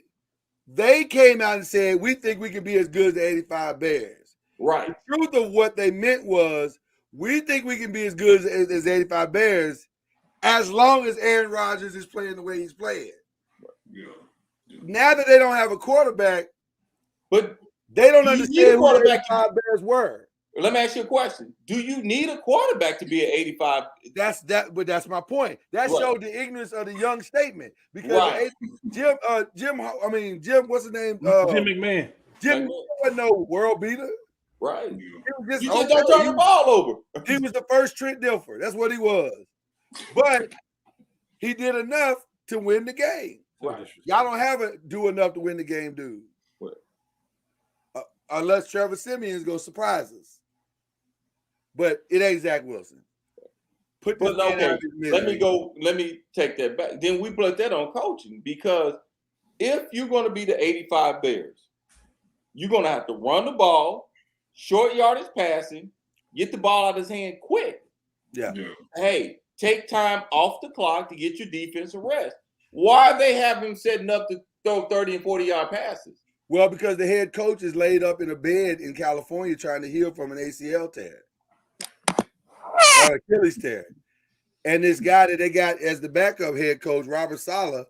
came out and said we think we can be as good as the 85 Bears. Right. The truth of what they meant was we think we can be as good as 85 Bears as long as Aaron Rodgers is playing the way he's playing. Yeah. Now that they don't have a quarterback, but they don't understand who the 85 Bears were. Let me ask you a question. Do you need a quarterback to be an 85? But that's my point. That showed the ignorance of the young statement. Because Jim, what's his name? Jim McMahon. Jim wasn't no world beater. Right. He was just don't turn the ball over. He was the first Trent Dilfer. That's what he was. But he did enough to win the game. Right. Y'all don't have to do enough to win the game, dude. Right. Unless Trevor Siemian is going to surprise us. But it ain't Zach Wilson. Let me take that back. Then we put that on coaching, because if you're going to be the 85 Bears, you're going to have to run the ball, short yardage passing, get the ball out of his hand quick. Yeah. Hey, take time off the clock to get your defense a rest. Why are they having him setting up to throw 30 and 40-yard passes? Well, because the head coach is laid up in a bed in California trying to heal from an ACL tear. Or Achilles tear. And this guy that they got as the backup head coach, Robert Saleh,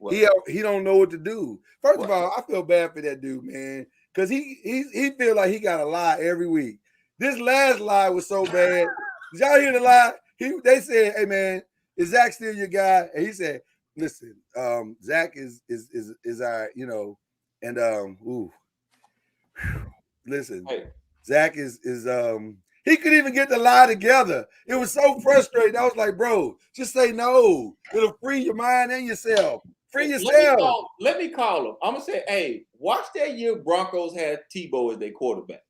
he don't know what to do. First of all, I feel bad for that dude, man, because he feel like he got to lie every week. This last lie was so bad. Did y'all hear the lie? They said, "Hey, man, is Zach still your guy?" And he said, "Listen, Zach is our, and listen, Zach is he could even get the lie together. It was so frustrating. I was like, bro, just say no. It'll free your mind and yourself. Free yourself." Let me call him. I'm gonna say, hey, watch that year Broncos had Tebow as their quarterback.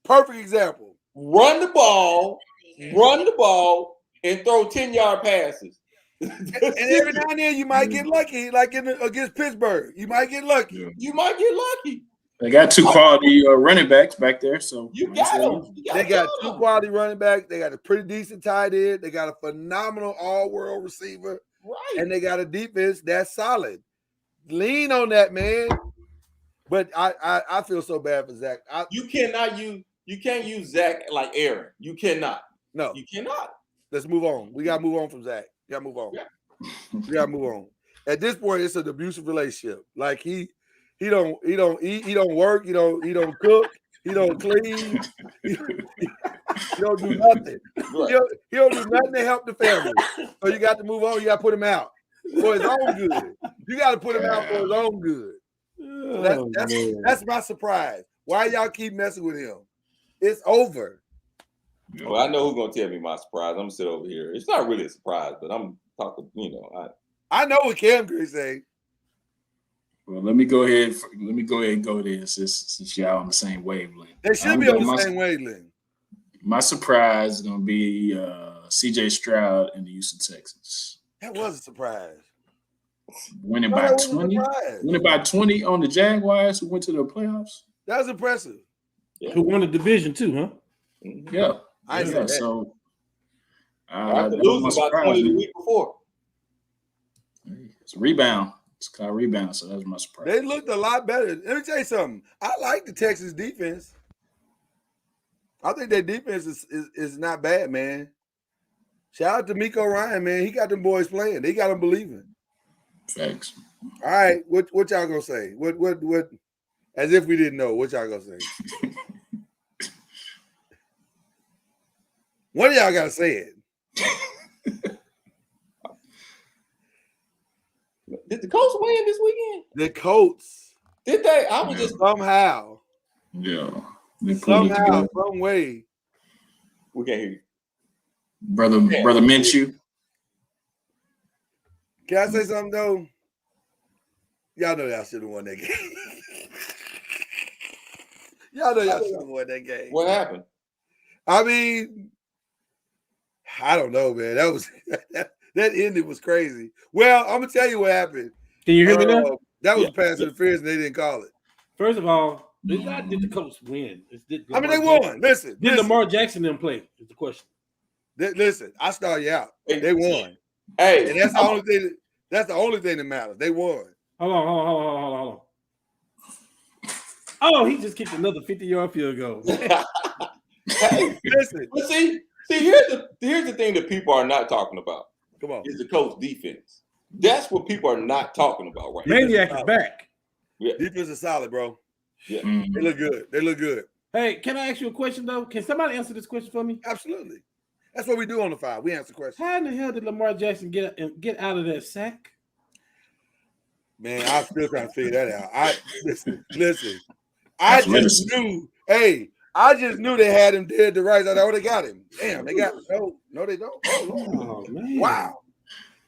Perfect example. Run the ball, and throw 10-yard passes. And every now and then you might get lucky, like against Pittsburgh. You might get lucky. Yeah. You might get lucky. They got two quality running backs back there, so you got them. They got two quality running backs. They got a pretty decent tight end. They got a phenomenal all-world receiver, right? And they got a defense that's solid. Lean on that, man. But I feel so bad for Zach. You can't use Zach like Aaron. You cannot. No, you cannot. Let's move on. We gotta move on from Zach. We gotta move on. Yeah. We gotta move on. At this point, it's an abusive relationship. Like he don't eat, he don't work, he don't cook, he don't clean, he don't do nothing. He don't do nothing to help the family. So you got to move on. You got to put him out for his own good. You got to put him out for his own good. So that's my surprise. Why y'all keep messing with him? It's over. Well, I know who's gonna tell me my surprise. I'm gonna sit over here. It's not really a surprise, but I'm talking. I know what Cam Gray say. Well, let me go ahead. Let me go ahead and go there since y'all on the same wavelength. They should be on the same wavelength. My surprise is going to be C.J. Stroud in the Houston Texans. That was a surprise. Winning by 20. Winning by 20 on the Jaguars who went to the playoffs. That was impressive. Yeah. Who won the division too, huh? Yeah. I said that. So after losing by 20 the week before. It's a rebound. It's called rebound, so that was my surprise. They looked a lot better. Let me tell you something. I like the Texas defense. I think their defense is not bad, man. Shout out to Miko Ryan, man. He got them boys playing. They got them believing. Thanks. All right, what y'all gonna say? What? As if we didn't know. What y'all gonna say? What do y'all gotta say it? Did the Colts win this weekend? The Colts. Did they? I was just somehow. Yeah. Somehow, some way. We can't hear you. Brother Minshew. Can I say something though? Y'all know y'all should have won that game. Y'all know y'all should have won that game. What happened? I mean, I don't know, man. That was that ending was crazy. Well, I'm gonna tell you what happened. Can you hear me now? That was pass interference, and they didn't call it. First of all, did the Colts win? They won. Listen, did Lamar Jackson them play? Is the question. Listen, I start you out. They won. Hey, and that's the only thing. That's the only thing that matters. They won. Hold on. Oh, he just kicked another 50-yard field goal. Hey, listen. But see, here's the thing that people are not talking about. Come on, is the Colts defense. That's what people are not talking about right now. Maniac is back. Yeah. Defense is solid, bro. Yeah, They look good. They look good. Hey, can I ask you a question though? Can somebody answer this question for me? Absolutely. That's what we do on the 5. We answer questions. How in the hell did Lamar Jackson get out of that sack? Man, I'm still trying to figure that out. Listen. I just knew. Hey, I just knew they had him dead to rights. I thought, they got him. Damn, they got no, they don't. Oh, man. Wow.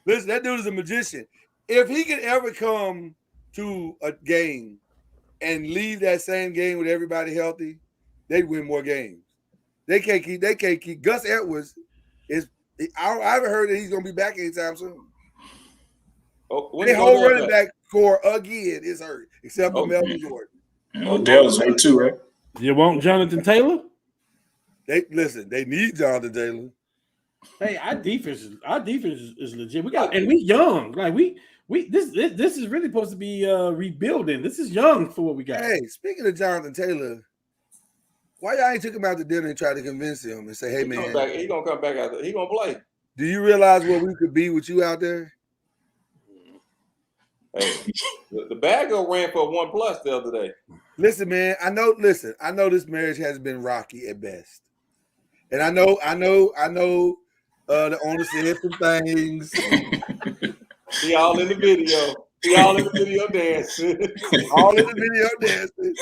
Listen, that dude is a magician. If he could ever come to a game and leave that same game with everybody healthy, they'd win more games. They can't keep. Gus Edwards is. I haven't heard that he's going to be back anytime soon. The whole running back core again is hurt, except for Melvin Gordon. And Odell's hurt too, right? You want Jonathan Taylor? They need Jonathan Taylor. Hey, our defense is legit. We young. Like this is really supposed to be rebuilding. This is young for what we got. Hey, speaking of Jonathan Taylor, why y'all ain't took him out to dinner and try to convince him and say, "Hey, man, he gonna come back out there. He gonna play." Do you realize what we could be with you out there? Hey, the bad girl ran for a 1+ the other day. Listen, man. I know this marriage has been rocky at best, and I know. The owner said some things. See all in the video. Dancing. All in the video dancing.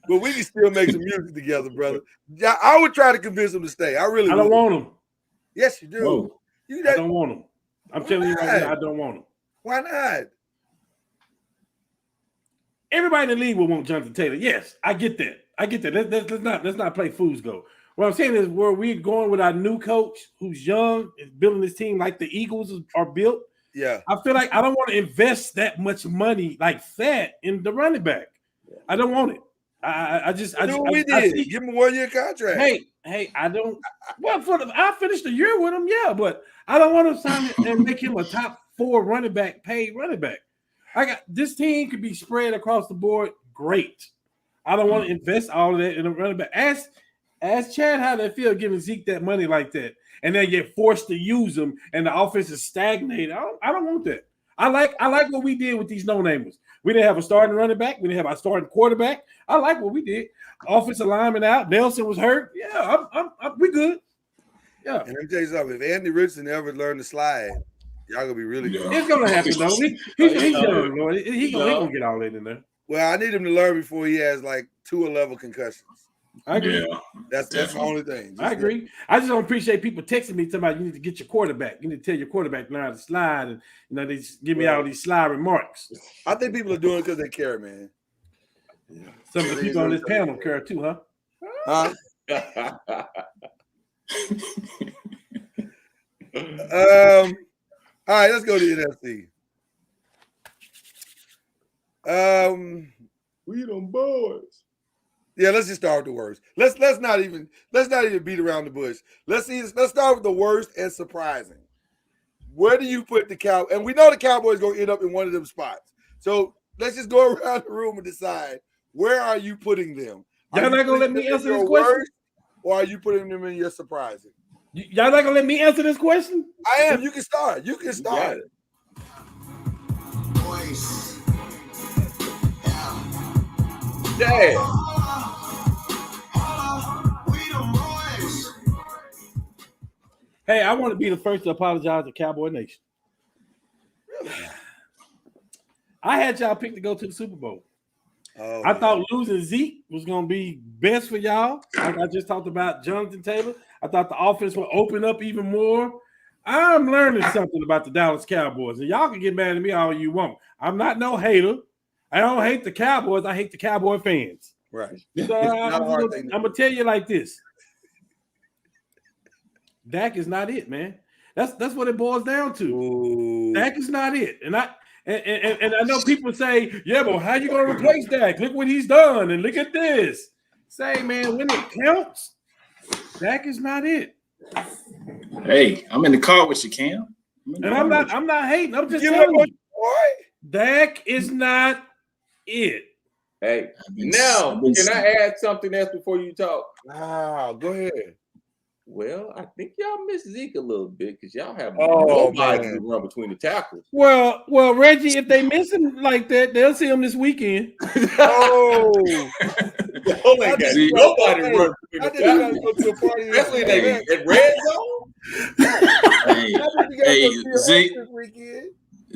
But we can still make some music together, brother. I would try to convince him to stay. I don't want him. Yes, you do. I don't want him. I'm telling you right now, I don't want him. Why not? Everybody in the league will want Jonathan Taylor. Yes, I get that. Let's not play fool's gold. What I'm saying is where we're going with our new coach who's young is building this team like the Eagles are built. Yeah. I feel like I don't want to invest that much money like that in the running back. I don't want it. I did. Give him a 1-year contract. Hey, I don't. Well, I finished the year with him, yeah, but I don't want to sign him and make him a top 4 running back, paid running back. This team could be spread across the board. Great. I don't want to invest all of that in a running back. Ask Chad how they feel giving Zeke that money like that, and then get forced to use them, and the offense is stagnated. I don't want that. I like what we did with these no-namers. We didn't have a starting running back. We didn't have our starting quarterback. I like what we did. Offensive lineman out. Nelson was hurt. Yeah, we good. Yeah. And let me tell you something. If Andy Richardson ever learned to slide, y'all gonna be really good. It's gonna happen though. He's young, Lord. He gonna get all that in there. Well, I need him to learn before he has like 2 level concussions. I agree. Yeah, That's the only thing. I agree. I just don't appreciate people texting me talking about you need to get your quarterback. You need to tell your quarterback now to slide, and they just give me all these sly remarks. I think people are doing it because they care, man. Yeah. Some of the people on this panel care too, huh? Huh? All right, let's go to the NFC. We them boys. Yeah, let's just start with the worst. Let's not even beat around the bush. Let's start with the worst and surprising. Where do you put the Cow? And we know the Cowboys gonna end up in one of them spots. So let's just go around the room and decide, where are you putting them? Y'all not gonna let me answer this question? Or are you putting them in your surprising? Y'all not gonna let me answer this question? I am. You can start. You can start. Yeah. Hey, I want to be the first to apologize to Cowboy Nation. I had y'all picked to go to the Super Bowl. Oh, I thought losing Zeke was going to be best for y'all. Like I just talked about Jonathan Taylor. I thought the offense would open up even more. I'm learning something about the Dallas Cowboys. And y'all can get mad at me all you want. I'm not no hater. I don't hate the Cowboys. I hate the Cowboy fans. Right. So I'm going to tell you like this. Dak is not it, man. That's what it boils down to. Ooh. Dak is not it. And I know people say, yeah, but how you gonna replace Dak? Look what he's done, and look at this. Say, man, when it counts, Dak is not it. Hey, I'm in the car with you, Cam. I'm not hating. I'm just telling you, Dak is not it. Hey, now can I add something else before you talk? Wow, go ahead. Well, I think y'all miss Zeke a little bit because y'all have nobody to run between the tackles. Well, Reggie, if they miss him like that, they'll see him this weekend. Oh, nobody run between the tackles. Go to a party, especially at red zone.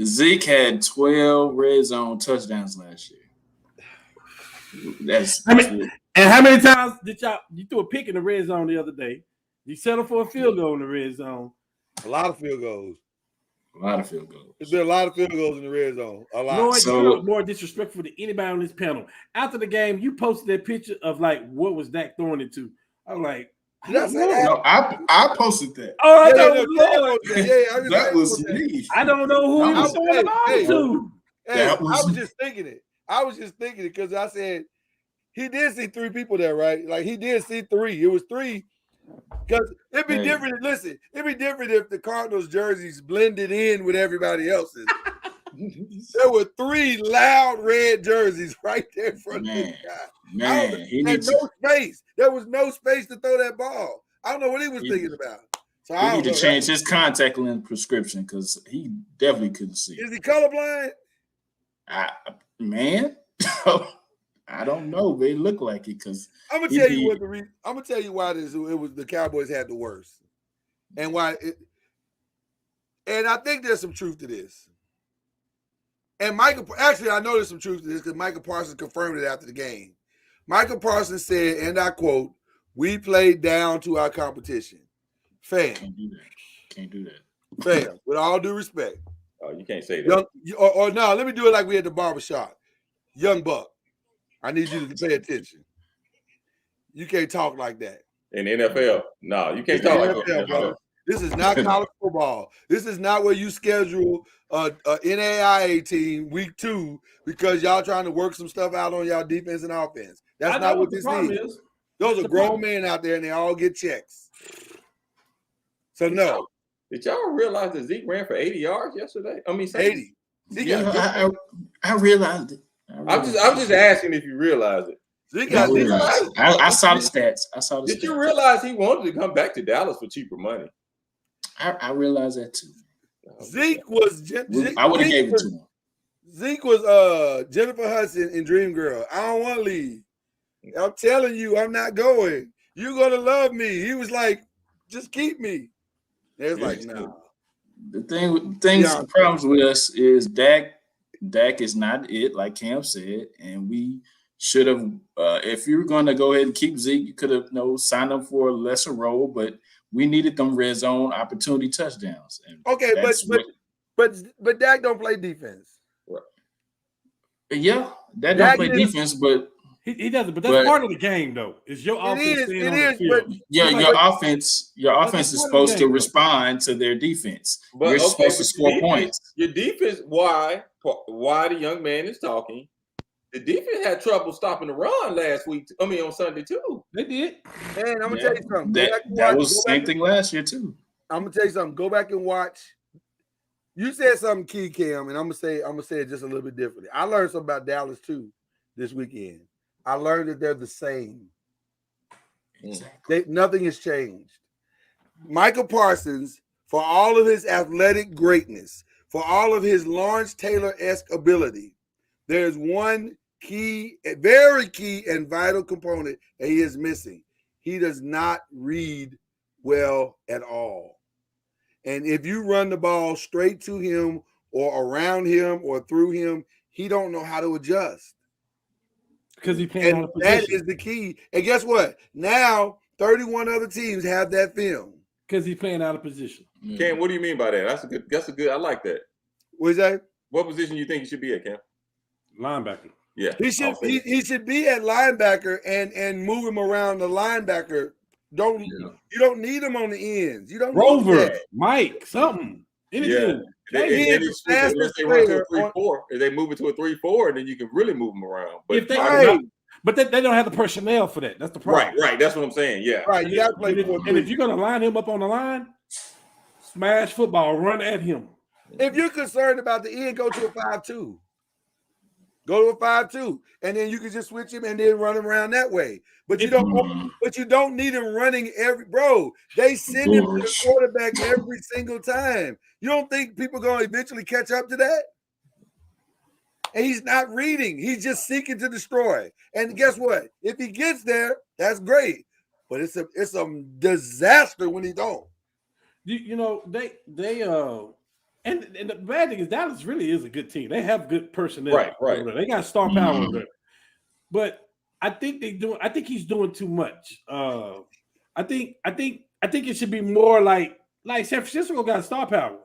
Zeke had 12 red zone touchdowns last year. And how many times did you threw a pick in the red zone the other day? You settled for a field goal in the red zone. A lot of field goals. There's been a lot of field goals in the red zone. A lot. Lloyd, you're more disrespectful to anybody on this panel. After the game, you posted that picture of like what was Dak throwing it to. I'm like, I posted that. Oh, I thought it was Lloyd. That was me. I don't know who he was throwing the ball to. I was just thinking it because I said he did see three people there, right? Like he did see three. It was three. Because it'd be different. Listen, it'd be different if the Cardinals jerseys blended in with everybody else's. There were three loud red jerseys right there in front of this guy. Space. There was no space to throw that ball. I don't know what he was thinking about. So he need to change his contact lens prescription because he definitely couldn't see. Is he colorblind? I don't know. They look like it because I'm gonna tell you what the reason. I'm gonna tell you why it was the Cowboys had the worst, and why. And I think there's some truth to this. And I know there's some truth to this because Michael Parsons confirmed it after the game. Michael Parsons said, and I quote, "We played down to our competition." Fam, can't do that. Fam, with all due respect. Oh, you can't say that. Or no, let me do it like we had the barbershop. Young buck. I need you to pay attention. You can't talk like that. In the NFL, no, you can't talk like that, brother. This is not college football. This is not where you schedule a NAIA team week 2 because y'all trying to work some stuff out on y'all defense and offense. That's not what this is. Those are grown men out there, and they all get checks. So no. Did y'all realize that Zeke ran for 80 yards yesterday? I mean, 80. I realized it. I'm just asking if you realize it. I saw the stats. Did you realize he wanted to come back to Dallas for cheaper money? I realized that too. Zeke was. I would have gave it to him. Zeke was Jennifer Hudson in Dreamgirl. I don't want to leave. I'm telling you, I'm not going. You're gonna love me. He was like, just keep me. It was like, no. The problems with us is Dak is not it, like Cam said, and we should have. If you were going to go ahead and keep Zeke, you could have signed up for a lesser role. But we needed them red zone opportunity touchdowns. And okay, but Dak don't play defense. Right. Yeah, Dak don't play defense, but he doesn't. But that's part of the game, though. It's your offense staying on the field. But your offense is supposed to respond to their defense. You're supposed to score points. Your defense, why the young man is talking, the defense had trouble stopping the run last week. I mean, on Sunday too. They did. And I'm gonna tell you something. That was the same thing last year too. I'm gonna tell you something. Go back and watch. You said something key, Cam, and I'm gonna say it just a little bit differently. I learned something about Dallas too this weekend. I learned that they're the same. Nothing has changed. Michael Parsons, for all of his athletic greatness, for all of his Lawrence Taylor-esque ability, there's one key, a very key and vital component that he is missing. He does not read well at all. And if you run the ball straight to him or around him or through him, he don't know how to adjust. Because he playing out of position. That is the key. And guess what? Now 31 other teams have that film. Because he's playing out of position. Cam, what do you mean by that? That's a good. I like that. What is that? What position you think he should be at, Cam? Linebacker. Yeah. He should be at linebacker and move him around the linebacker. You don't need him on the ends. You don't Rover, Mike, something. Anything. Yeah. If they run to a 3-4, if they move it to a 3-4, then you can really move them around. But But they don't have the personnel for that. That's the problem. Right. That's what I'm saying. Yeah. Right. You got to play. And if you're going to line him up on the line, smash football, run at him. If you're concerned about the end, go to a 5-2. Go to a 5-2, and then you can just switch him and then run him around that way. But you don't need him running they send him to the quarterback every single time. You don't think people are going to eventually catch up to that? And he's not reading. He's just seeking to destroy. And guess what? If he gets there, that's great. But it's a disaster when he don't. And the bad thing is Dallas really is a good team. They have good personnel. Right. They got star power there. But I think he's doing too much. I think it should be more like San Francisco got star power.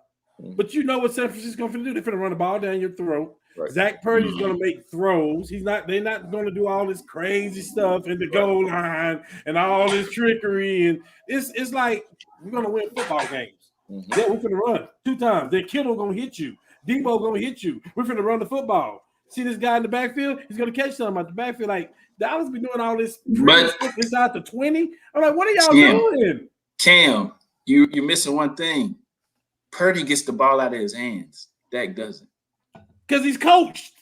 But you know what San Francisco's going to do? They're going to run the ball down your throat. Right. Zach Purdy's going to make throws. They're not going to do all this crazy stuff in the goal line and all this trickery. And it's like we're going to win football games. Mm-hmm. Yeah, we're going to run 2 times. Then Kittle going to hit you. Debo going to hit you. We're going to run the football. See this guy in the backfield? He's going to catch something at the backfield. Like, Dallas be doing all this inside the 20. I'm like, what are y'all doing? Cam, you're missing one thing. Purdy gets the ball out of his hands. Dak doesn't. Because he's coached.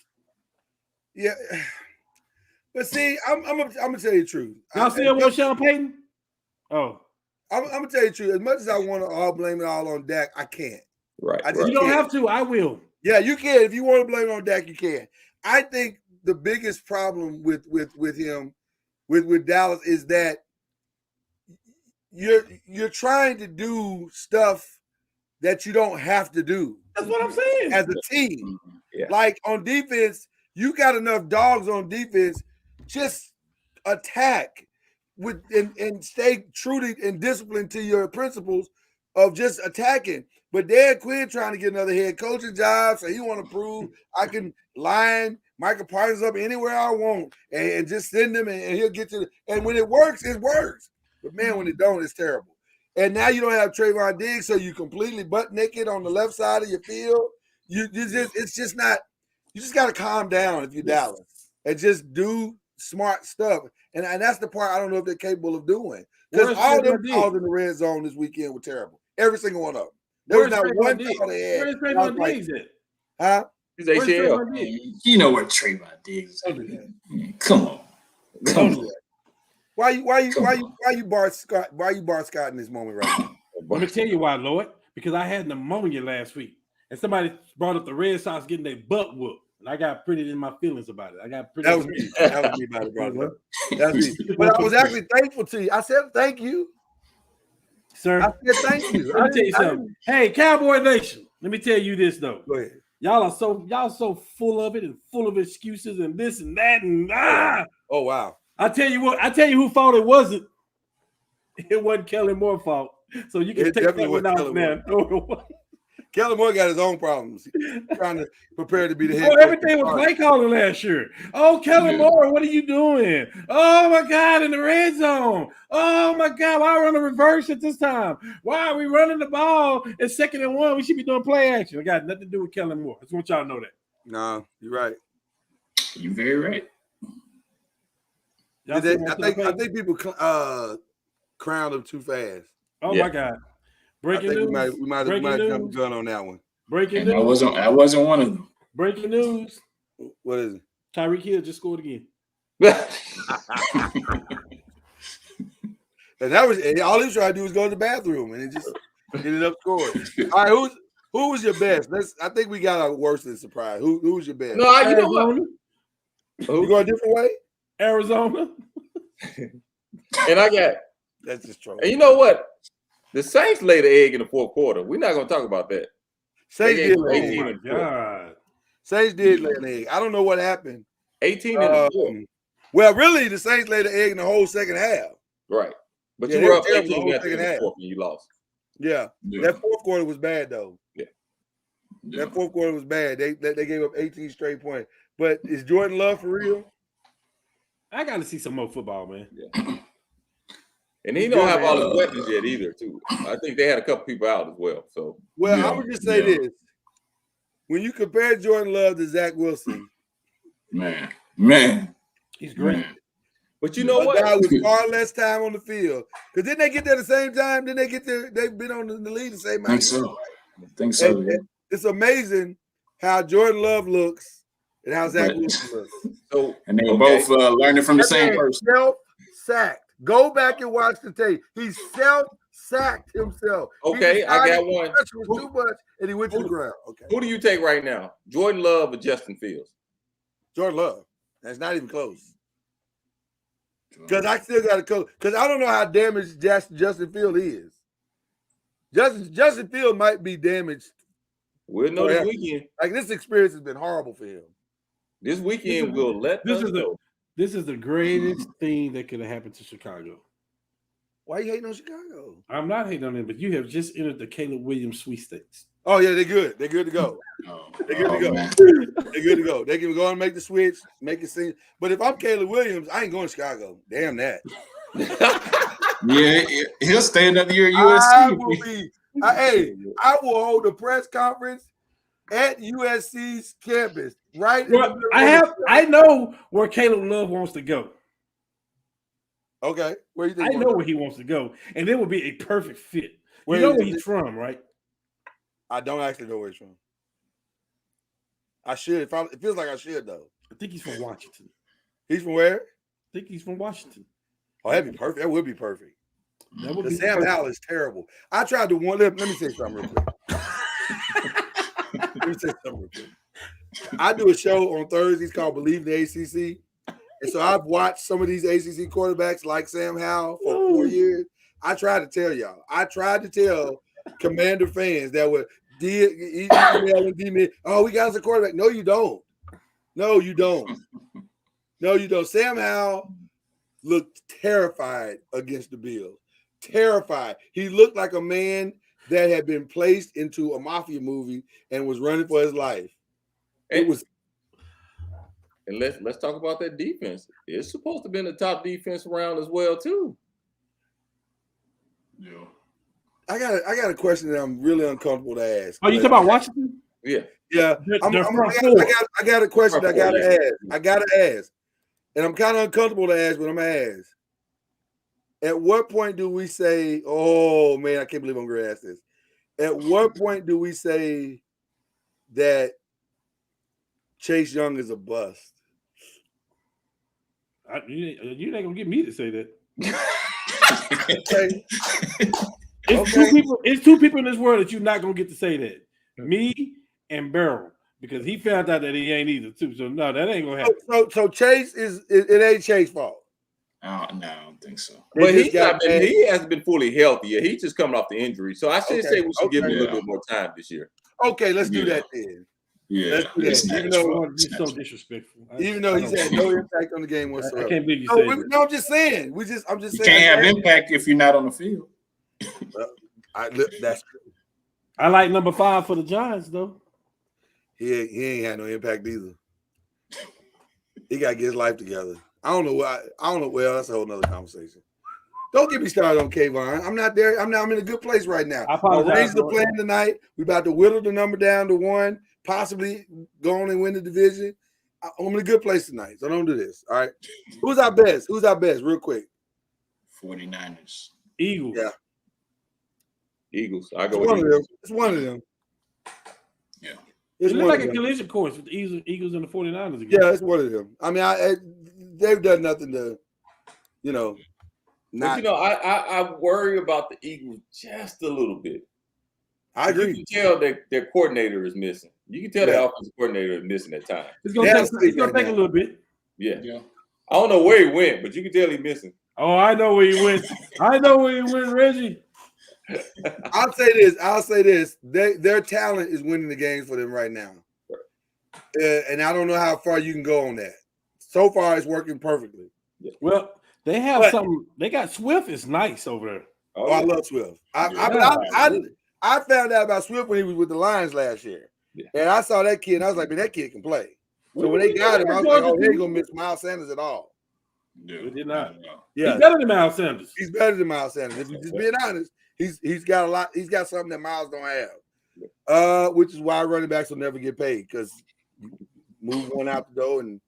Yeah. But see, I'm gonna tell you the truth. Y'all see him with Sean Payton? Oh. I'm gonna tell you the truth. As much as I want to all blame it all on Dak, I can't. Right. You don't have to. I will. Yeah, you can. If you want to blame it on Dak, you can. I think the biggest problem with him, with Dallas, is that you're trying to do stuff that you don't have to do. That's what I'm saying. As a team. Yeah. Like on defense, you got enough dogs on defense. Just attack and stay true to and disciplined to your principles of just attacking. But Dan Quinn trying to get another head coaching job, so he want to prove I can line Michael Parsons up anywhere I want and just send him and he'll get to and when it works, it works. But man, when it don't, it's terrible. And now you don't have Trayvon Diggs, so you completely butt naked on the left side of your field. It's just not. You just got to calm down if you're Dallas and just do smart stuff. And that's the part I don't know if they're capable of doing because all them calls in the red zone this weekend were terrible. Every single one of them. There was not one call they had. Where's Trayvon Diggs at? Huh? He's ACL. You know where Trayvon Diggs is. Come on. Why you Bart Scott in this moment right now? Let me tell you why, Lord. Because I had pneumonia last week, and somebody brought up the Red Sox getting their butt whooped, and I got pretty in my feelings about it. That was me. That was me about it, brother. That's me. But I was actually thankful to you. I said thank you, sir. I said thank you. Let me tell you something. Hey, Cowboy Nation. Let me tell you this though. Go ahead. Y'all so full of it and full of excuses and this and that and Oh wow. I tell you who fault it wasn't. It wasn't Kellen Moore's fault. So you can It take definitely that one wasn't out Kellen now and throw it away. Kellen Moore got his own problems. He's trying to prepare to be the head Oh, coach. everything was play calling last year. Oh, Kellen Moore, what are you doing? Oh my God, in the red zone. Oh my God, why run a reverse at this time? Why are we running the ball at 2nd and 1? We should be doing play action. It got nothing to do with Kellen Moore. I just want y'all to know that. No, you're right. You're very right. Y'all I think people crowned him too fast. Oh my God. Breaking news. We might jump the gun on that one. Breaking And news. I wasn't one of them. Breaking news. What is it? Tyreek Hill just scored again. And that was all he was trying to do was go to the bathroom, and it just ended up scoring. All right, who was your best? I think we got a worse than surprise. Who was your best? No, you know what? You going a different way? Arizona. And I got That's just true. and you know what? The Saints laid an egg in the 4th quarter. We're not gonna talk about that. Saints did lay an 18 egg. and 4. Saints did lay an egg. I don't know what happened. 18 and 4. Well, really, the Saints laid an egg in the whole second half. Right. But Yeah, you they were were up terrible the 18 whole after the second half. 4th and you lost. Yeah. That 4th quarter was bad though. Yeah. That 4th quarter was bad. They gave up 18 straight points. But is Jordan Love for real? I got to see some more football, man. Yeah. And he don't have all his weapons yet either, too. I think they had a couple people out as well. So I would just say this. When you compare Jordan Love to Zach Wilson, man, he's great. Man. but you know a what? guy with far less time on the field. Because didn't they get there the same time? Didn't they get there? They've been on the lead the same time. I think so. And it's amazing how Jordan Love looks and how Zach Wilson looks. So, and they were both learning from the same person. Self-sacked. Go back and watch the tape. He self-sacked himself. Okay, I got one. It was too much, and he went to the ground. Okay. Who do you take right now? Jordan Love or Justin Fields? Jordan Love. That's not even close. Because I still got to go. Because I don't know how damaged Justin Field is. Justin Field might be damaged. We'll know this weekend. Like this experience has been horrible for him. This weekend will let us know. This is the greatest thing that could have happened to Chicago. Why are you hating on Chicago? I'm not hating on them, but you have just entered the Caleb Williams sweepstakes. Oh, yeah, they're good. They're good to go. They're good to go. Man. They're good to go. They can go and make the switch, make it seem. But if I'm Caleb Williams, I ain't going to Chicago. Damn that. Yeah, he'll stay another year at USC. I will hold a press conference at USC's campus. Right. Well, I know where Caleb Love wants to go. Okay. Where you think? I know where he wants to go, and it would be a perfect fit. Where you know where he's from, right? I don't actually know where he's from. I should. It feels like I should, though. I think he's from Washington. He's from where? I think he's from Washington. Oh, that'd be perfect. That would be perfect. That would be Sam perfect. Howell is terrible. I tried to let me say something real quick. Let me say something real quick. I do a show on Thursdays called Believe the ACC. And so I've watched some of these ACC quarterbacks like Sam Howell for 4 years. I tried to tell y'all. I tried to tell Commander fans that were oh, we got us a quarterback. No, you don't. No, you don't. No, you don't. Sam Howell looked terrified against the Bills. Terrified. He looked like a man that had been placed into a mafia movie and was running for his life. It was. And let's talk about that defense. It's supposed to be in the top defense round as well, too. Yeah. I got a question that I'm really uncomfortable to ask. Oh, you talking about Washington? Yeah. Yeah. I got a question I gotta ask. I gotta ask. And I'm kind of uncomfortable to ask, but I'm gonna ask. At what point do we say, oh man, I can't believe I'm gonna ask this. At what point do we say that Chase Young is a bust? You're not gonna get me to say that. Okay. It's two people in this world that you're not gonna get to say that. Me and Beryl, because he found out that he ain't either too. So no, that ain't gonna happen. So Chase it ain't Chase's fault. No, I don't think so. But he hasn't been fully healthy yet. He's just coming off the injury. So I should say we should give him a little bit more time this year. Okay, let's do that then. Yeah, Let's do that. it's not Even his though- fault. You're so disrespectful. Even though he's had no impact on the game I whatsoever. can't believe you No, said that. no, I'm just saying. I'm just You saying. can't have impact if you're not on the field. That's true. I like number 5 for the Giants, though. He ain't had no impact either. He got to get his life together. I don't know why. I don't know. Well, that's a whole nother conversation. Don't get me started on Kayvon. I'm not there. I'm in a good place right now. I apologize, My Rangers are Lord. playing tonight. We're about to whittle the number down to 1, possibly go on and win the division. I'm in a good place tonight, so don't do this. All right. Who's our best? Real quick. 49ers. Eagles. Yeah. Eagles. I It's go with one of Eagles. them. It's one of them. Yeah. It's It one looks like of a them. collision course with the Eagles and the 49ers again. Yeah, it's one of them. I mean, they've done nothing to, But not. you know, I worry about the Eagles just a little bit. I agree. You can tell their coordinator is missing. You can tell their offensive coordinator is missing at times. It's gonna take a little bit. Yeah. Yeah. I don't know where he went, but you can tell he's missing. Oh, I know where he went. Reggie. I'll say this. Their talent is winning the games for them right now. And I don't know how far you can go on that. So far, it's working perfectly. Well, they have something. They got Swift. Is nice over there. Oh, I love Swift. I found out about Swift when he was with the Lions last year. Yeah. And I saw that kid, and I was like, man, that kid can play. So when they got him, I was like, oh, he ain't going to miss Miles Sanders at all. Yeah. We did not. Yeah. He's better than Miles Sanders. He's better than Miles Sanders. If you're just being honest, he's got a lot. He's got something that Miles don't have. Which is why running backs will never get paid, because you move one out the door and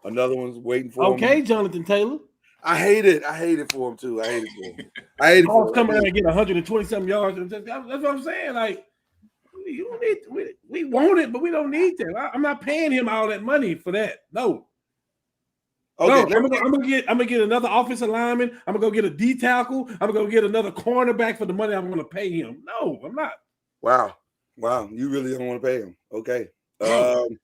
another one's waiting for him. Okay, Jonathan Taylor. I hate it for him too. I hate it for him. Coming in and get 120-something yards. That's what I'm saying. Like, you don't need. We want it, but we don't need that. I'm not paying him all that money for that. No. Okay, no, I'm gonna get another offensive lineman. I'm gonna go get a D tackle. I'm gonna go get another cornerback for the money I'm gonna pay him. No, I'm not. Wow. You really don't want to pay him. Okay. And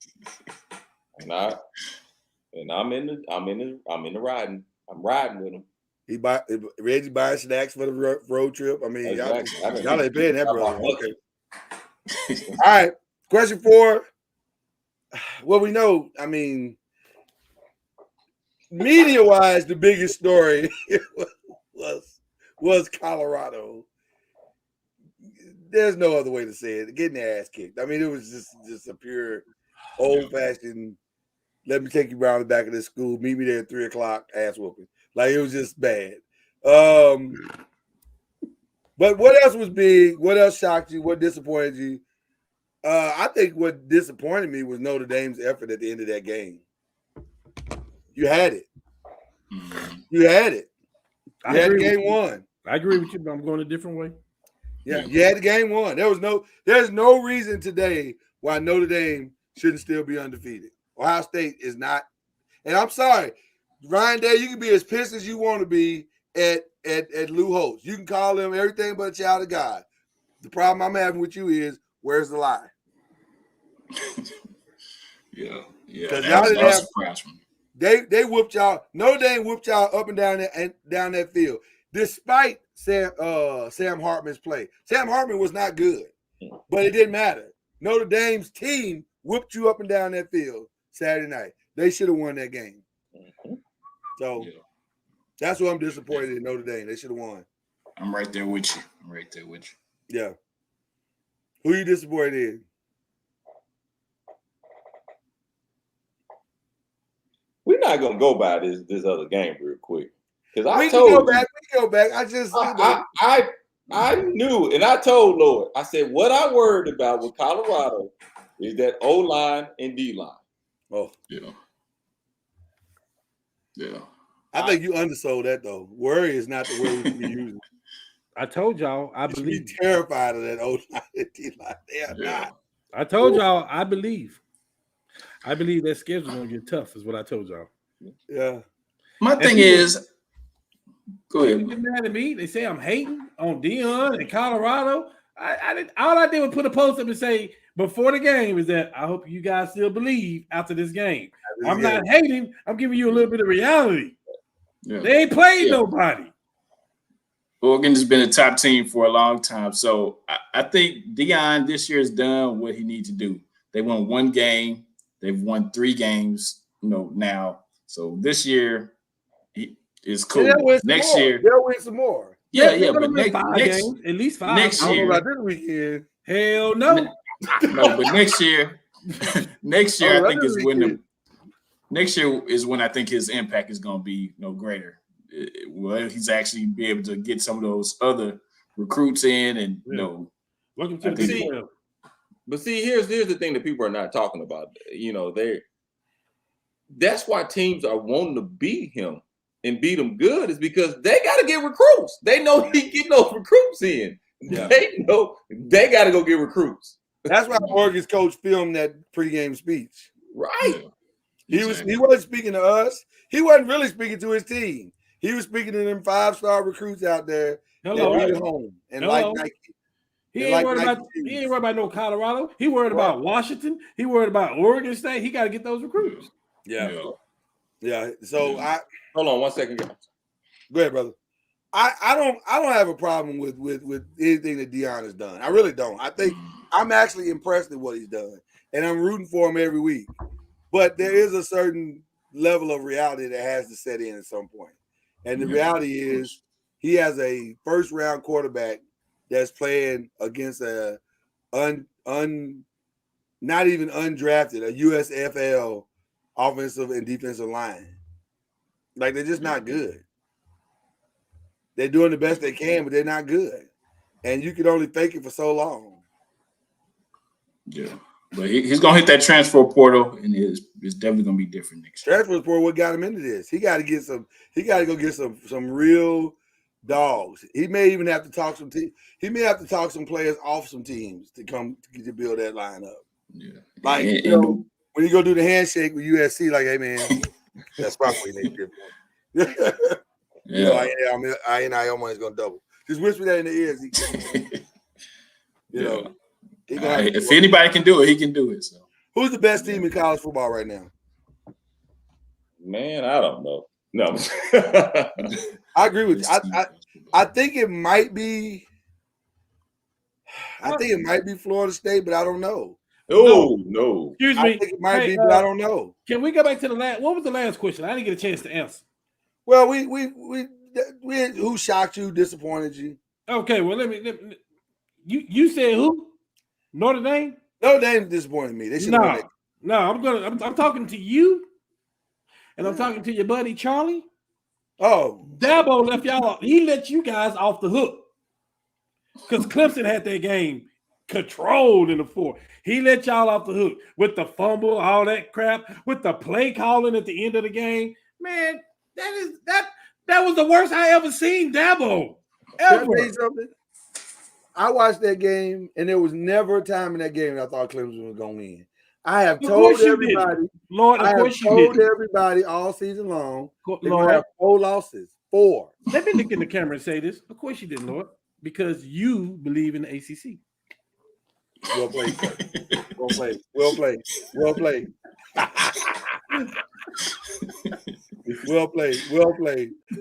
I'm in the riding. I'm riding with him. Reggie buying snacks for the road trip. I mean, Exactly. y'all ain't paying that, brother. Okay. All right. Question 4. Well, we know. I mean, media-wise, the biggest story was Colorado. There's no other way to say it. Getting their ass kicked. I mean, it was just a pure old-fashioned. Let me take you around the back of this school. Meet me there at 3:00. Ass whooping. Like, it was just bad. But what else was big? What else shocked you? What disappointed you? I think what disappointed me was Notre Dame's effort at the end of that game. You had it. You had it. You had the game won. I agree with you, but I'm going a different way. Yeah, you had the game won. There's no reason today why Notre Dame shouldn't still be undefeated. Ohio State is not. And I'm sorry, Ryan Day, you can be as pissed as you want to be at Lou Holtz. You can call him everything but a child of God. The problem I'm having with you is, where's the lie? Yeah. Because That y'all was didn't no have. surprise for me. They whooped y'all. Notre Dame whooped y'all up and down that field, despite Sam Hartman's play. Sam Hartman was not good, but it didn't matter. Notre Dame's team whooped you up and down that field Saturday night. They should have won that game. So that's why I'm disappointed in Notre Dame. They should have won. I'm right there with you. Yeah. Who you disappointed in? We're not gonna go by this other game real quick, because We can go back. I knew, and I told Lord, I said, what I worried about with Colorado is that O line and D line. Oh, Yeah. I think you undersold that though. Worry is not the word we should be using. I told y'all I You should believe. be terrified of that O line and D line. They are not. I told y'all I believe. I believe that schedule's gonna get tough, is what I told y'all. Yeah. My thing is, go They ahead. get mad at me. They say I'm hating on Dion and Colorado. All I did was put a post up and say before the game is that I hope you guys still believe after this game. I'm not hating. I'm giving you a little bit of reality. Yeah. They ain't played nobody. Oregon has been a top team for a long time. So I think Dion this year has done what he needs to do. They won one game. They've won 3 games, now. So this year is cool. Next year, they'll win some more. Yeah, but but five games, at least 5. Next I don't year, know about this weekend. Hell no. No, but next year, I think is when next year is when I think his impact is going to be greater. Well, he's actually be able to get some of those other recruits in, and Welcome to the Big 12. But see, here's the thing that people are not talking about. That's why teams are wanting to beat him and beat him good, is because they got to get recruits. They know he getting those recruits in. Yeah. They know they got to go get recruits. That's why Oregon's coach filmed that pregame speech. Right. He wasn't speaking to us. He wasn't really speaking to his team. He was speaking to them 5-star recruits out there that beat at home and like Nike. He ain't worried about no Colorado. He worried about Washington. He worried about Oregon State. He got to get those recruits. Yeah. So hold on 1 second, guys. Go ahead, brother. I don't have a problem with anything that Deion has done. I really don't. I think I'm actually impressed with what he's done, and I'm rooting for him every week. But there is a certain level of reality that has to set in at some point. And the reality is he has a first-round quarterback that's playing against a not even undrafted, a USFL offensive and defensive line. Like, they're just not good. They're doing the best they can, but they're not good. And you can only fake it for so long. Yeah. But he's going to hit that transfer portal, and it's definitely going to be different next year. Transfer portal, what got him into this? He got to go get some real dogs. He may even have to talk some some players off some teams to come to build that lineup. Yeah. Like, when you go do the handshake with USC, like, hey man, that's probably next year. I almost gonna double. Just whisper that in the ears. If anybody can do it, he can do it. So, who's the best team in college football right now? Man, I don't know. No, I agree with you. I think it might be. I think it might be Florida State, but I don't know. No. Excuse me. I think it might be, but I don't know. Can we go back to the last? What was the last question? I didn't get a chance to answer. Well, we who shocked you, disappointed you? Okay, well let me you said who? Notre Dame? Notre Dame disappointed me. They should have won. I'm talking to you, and I'm talking to your buddy Charlie. Oh, Dabo left y'all. He let you guys off the hook because Clemson had their game controlled in the 4th. He let y'all off the hook with the fumble, all that crap, with the play calling at the end of the game. Man, that was the worst I ever seen Dabo ever. Can I tell you something? I watched that game, and there was never a time in that game that I thought Clemson was going to win. I have told everybody, everybody all season long, they're going to have 4 losses. 4. Let me look in the camera and say this. Of course you didn't, Lord, because you believe in the ACC. Well played. Well played. Well played. Well played.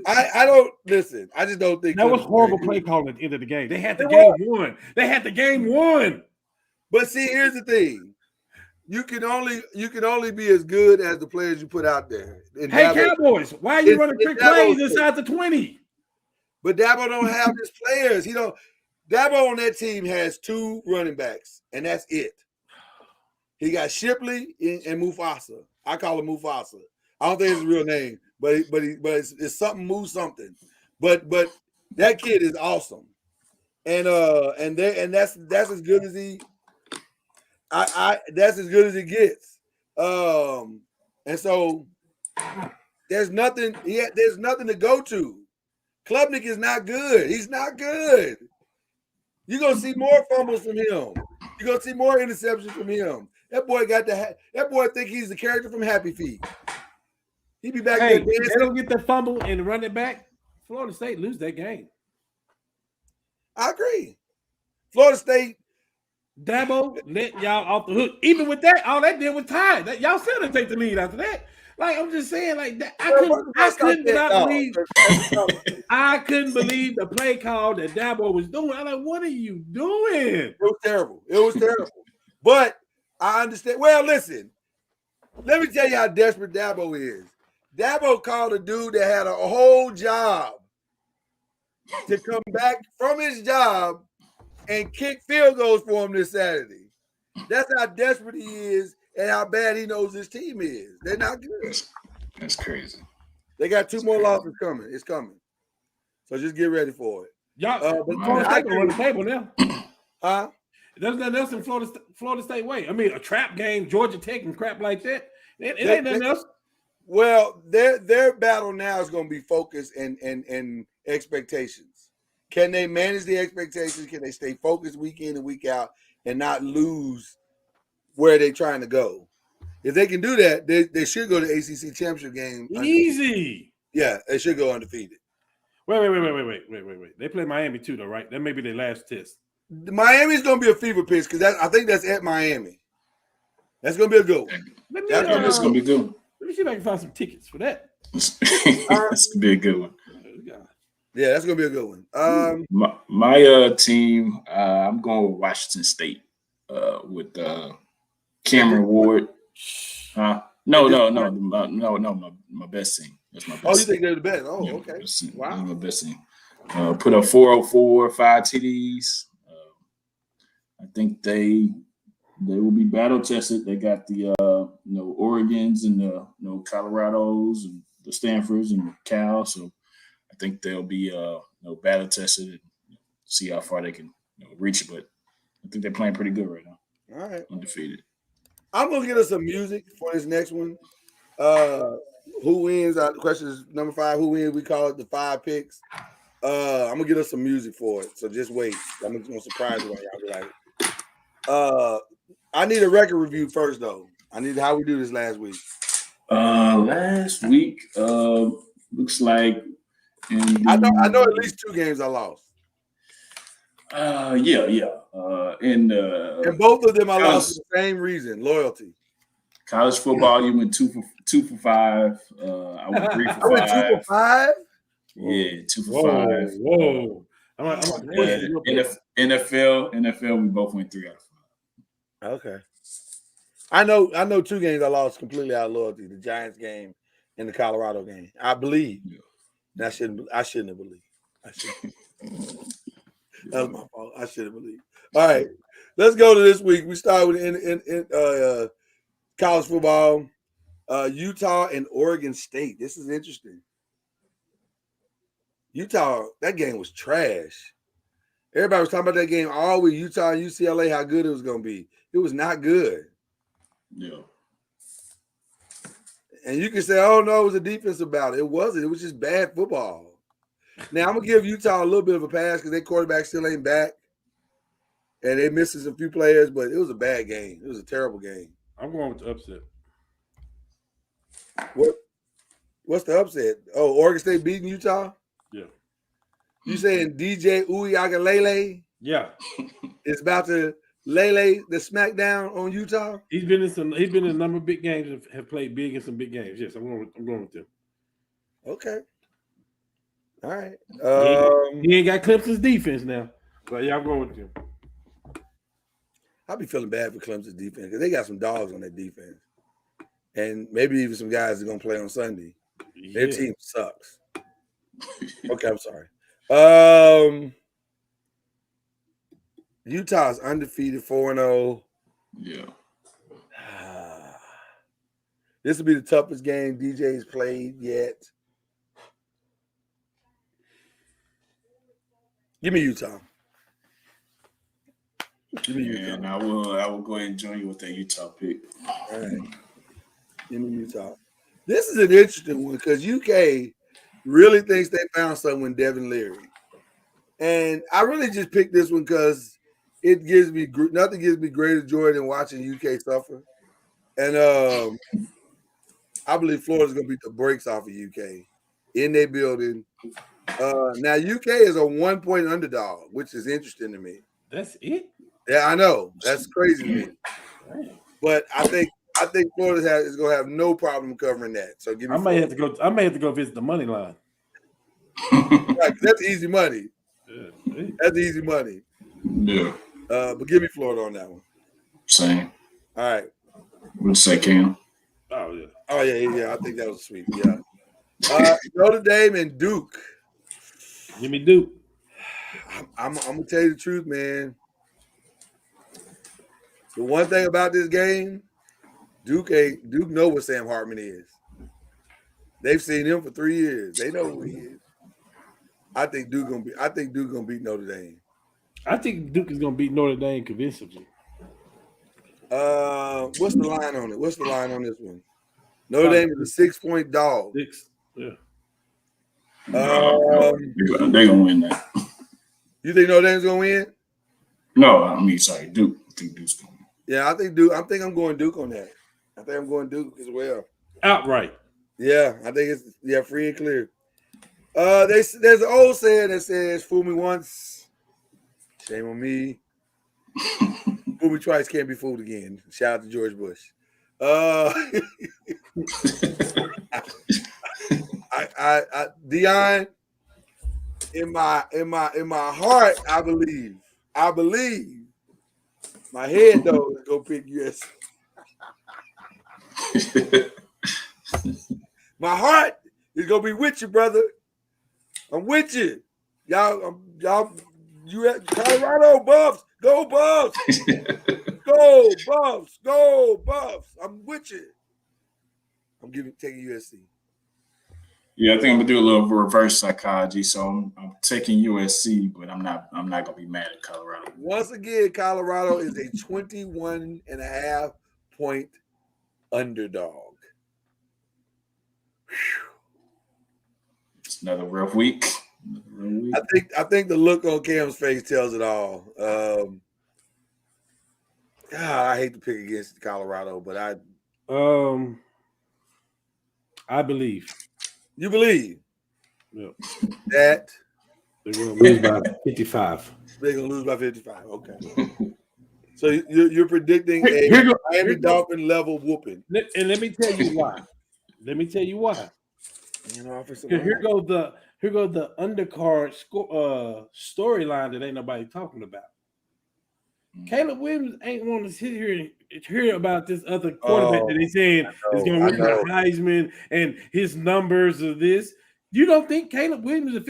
I don't listen. I just don't think that was horrible play calling at the end of the game. They had the game won. But see, here's the thing. You can only be as good as the players you put out there. And hey, Cowboys, why are you running trick plays inside the 20? But Dabo don't have his players. Dabo on that team has 2 running backs, and that's it. He got Shipley and Mufasa. I call him Mufasa. I don't think it's his real name, but it's something move something. But that kid is awesome, and that's as good as he. That's as good as it gets. And so there's nothing. There's nothing to go to. Klubnik is not good. He's not good. You're gonna see more fumbles from him. You're gonna see more interceptions from him. That boy that boy think he's the character from Happy Feet. He be back there dancing. They don't get the fumble and run it back. Florida State lose that game. I agree. Florida State. Dabo let y'all off the hook. Even with that, all that did was tie. Y'all still didn't take the lead after that. Like, I'm just saying, like that. I couldn't believe the play call that Dabo was doing. I'm like, what are you doing? It was terrible. But I understand. Well, listen. Let me tell you how desperate Dabo is. Dabo called a dude that had a whole job to come back from his job and kick field goals for him this Saturday. That's how desperate he is and how bad he knows his team is. They're not good. That's crazy. They got two more losses coming. It's coming. So just get ready for it. Y'all, Florida State gonna run the table now. Huh? There's nothing else in Florida State way. I mean, a trap game, Georgia Tech and crap like that. It ain't nothing else. Well, their battle now is going to be focus and expectations. Can they manage the expectations? Can they stay focused week in and week out and not lose where they're trying to go? If they can do that, they should go to ACC championship game. Easy. Yeah, they should go undefeated. Wait. They play Miami too, though, right? That may be their last test. Miami's going to be a fever pitch because I think that's at Miami. That's going to be a good one. That's going to be good. Let me see if I can find some tickets for that. That's going to be a good one. Yeah, that's going to be a good one. My team, I'm going with Washington State with Cameron Ward. No, my best team. That's my best. Oh, you think they're the best? Oh, okay. Wow. That's my best team. Put up 404, 5 TDs. I think they will be battle tested. They got the Oregons and the Colorados and the Stanfords and the Cal. So I think they'll be battle tested and see how far they can reach it. But I think they're playing pretty good right now. All right, undefeated. I'm gonna get us some music for this next one. Who wins? The question is number 5. Who wins? We call it the 5 picks. I'm gonna get us some music for it. So just wait. I'm gonna surprise you. Y'all be like, I need a record review first, though. I need how we do this last week. Last week, looks like. I know at least 2 games I lost. Yeah. And both of them I lost for the same reason: loyalty. College football, you went 2 for 5. I went 3 for 5. I went 2 for 5. Yeah, 2 for 5. Whoa. NFL, we both went 3 out of 5. Okay. I know 2 games I lost completely out of loyalty: the Giants game and the Colorado game. I believe. Yeah. I shouldn't have believed. That was my fault. I should have believed. All right, let's go to this week. We start with in college football. Utah and Oregon State. This is interesting. Utah, that game was trash. Everybody was talking about that game all week. Utah and UCLA, how good it was going to be. It was not good. Yeah. And you can say, oh, no, it was a defensive battle. It wasn't. It was just bad football. Now, I'm going to give Utah a little bit of a pass because their quarterback still ain't back. And they missing some few players, but it was a bad game. It was a terrible game. I'm going with the upset. What's the upset? Oh, Oregon State beating Utah? Yeah. You saying DJ Uiagalelei? Yeah. Is about to lay the smackdown on Utah? He's been in a number of big games and have played big in some big games. Yes, I'm going with them. Okay. All right. He ain't got Clemson's defense now. But yeah, I'm going with them. I'll be feeling bad for Clemson's defense because they got some dogs on that defense. And maybe even some guys that are going to play on Sunday. Yeah. Their team sucks. Okay, I'm sorry. Utah's undefeated 4-0. Yeah. This will be the toughest game DJ's played yet. Give me Utah. And I will go ahead and join you with that Utah pick. All right. Give me Utah. This is an interesting one because UK really thinks they found something with Devin Leary. And I really just picked this one because it gives me nothing gives me greater joy than watching UK suffer. And I believe Florida's going to beat the brakes off of UK in their building. Now, UK is a 1-point underdog, which is interesting to me. That's it? Yeah, I know. That's crazy to me. But I think Florida is going to have no problem covering that. So give me. I may have to go visit the money line. Right, that's easy money. That's easy money. Yeah. But give me Florida on that one. Same. All right. Would say Cam. Oh yeah. Oh yeah. I think that was sweet. Yeah. Notre Dame and Duke. Give me Duke. I'm gonna tell you the truth, man. The one thing about this game, Duke know what Sam Hartman is. They've seen him for 3 years. They know who he is. I think Duke gonna beat Notre Dame. I think Duke is gonna beat Notre Dame convincingly. What's the line on it? What's the line on this one? Notre Dame is a 6-point dog. 6. Yeah. They're gonna win that. You think Notre Dame's gonna win? No, I mean, sorry, Duke. I think Duke's gonna win. Yeah, I think Duke. I'm going Duke on that. I think I'm going Duke as well. Outright. Yeah, I think it's free and clear. There's an old saying that says, "Fool me once, shame on me. Fool me twice, can't be fooled again." Shout out to George Bush. Dion, in my heart, I believe. My head though is gonna pick USC. My heart is gonna be with you, brother. I'm with you. Y'all, you Colorado Buffs, go Buffs, go Buffs, go Buffs. I'm with you. I'm taking USC. Yeah, I think I'm gonna do a little reverse psychology. So I'm taking USC, but I'm not gonna be mad at Colorado. Once again, Colorado is a 21.5 point underdog. It's another rough week. I think the look on Cam's face tells it all. I hate to pick against Colorado, but I believe. You believe? Yeah. That they're gonna lose by 55. They're gonna lose by 55. Okay. So you're predicting a Miami Dolphin level whooping. And let me tell you why. You know, here goes the undercard storyline that ain't nobody talking about. Caleb Williams ain't want to sit here and hear about this other quarterback that he's saying is going to win the Heisman and his numbers of this. You don't think Caleb Williams?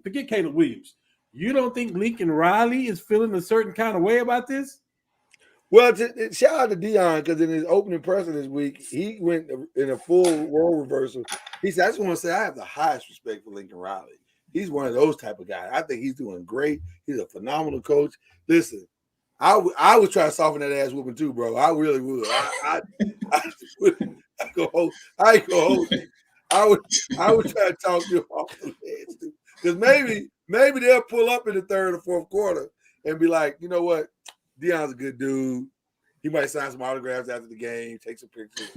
Forget Caleb Williams. You don't think Lincoln Riley is feeling a certain kind of way about this? Well, shout out to Dion, because in his opening presser this week, he went in a full role reversal. He said, "I just want to say I have the highest respect for Lincoln Riley. He's one of those type of guys. I think he's doing great. He's a phenomenal coach. Listen, I would try to soften that ass whooping too, bro. I really would. I ain't gonna hold you. I would try to talk you off the ledge too, because maybe they'll pull up in the third or fourth quarter and be like, you know what, Deion's a good dude. He might sign some autographs after the game, take some pictures.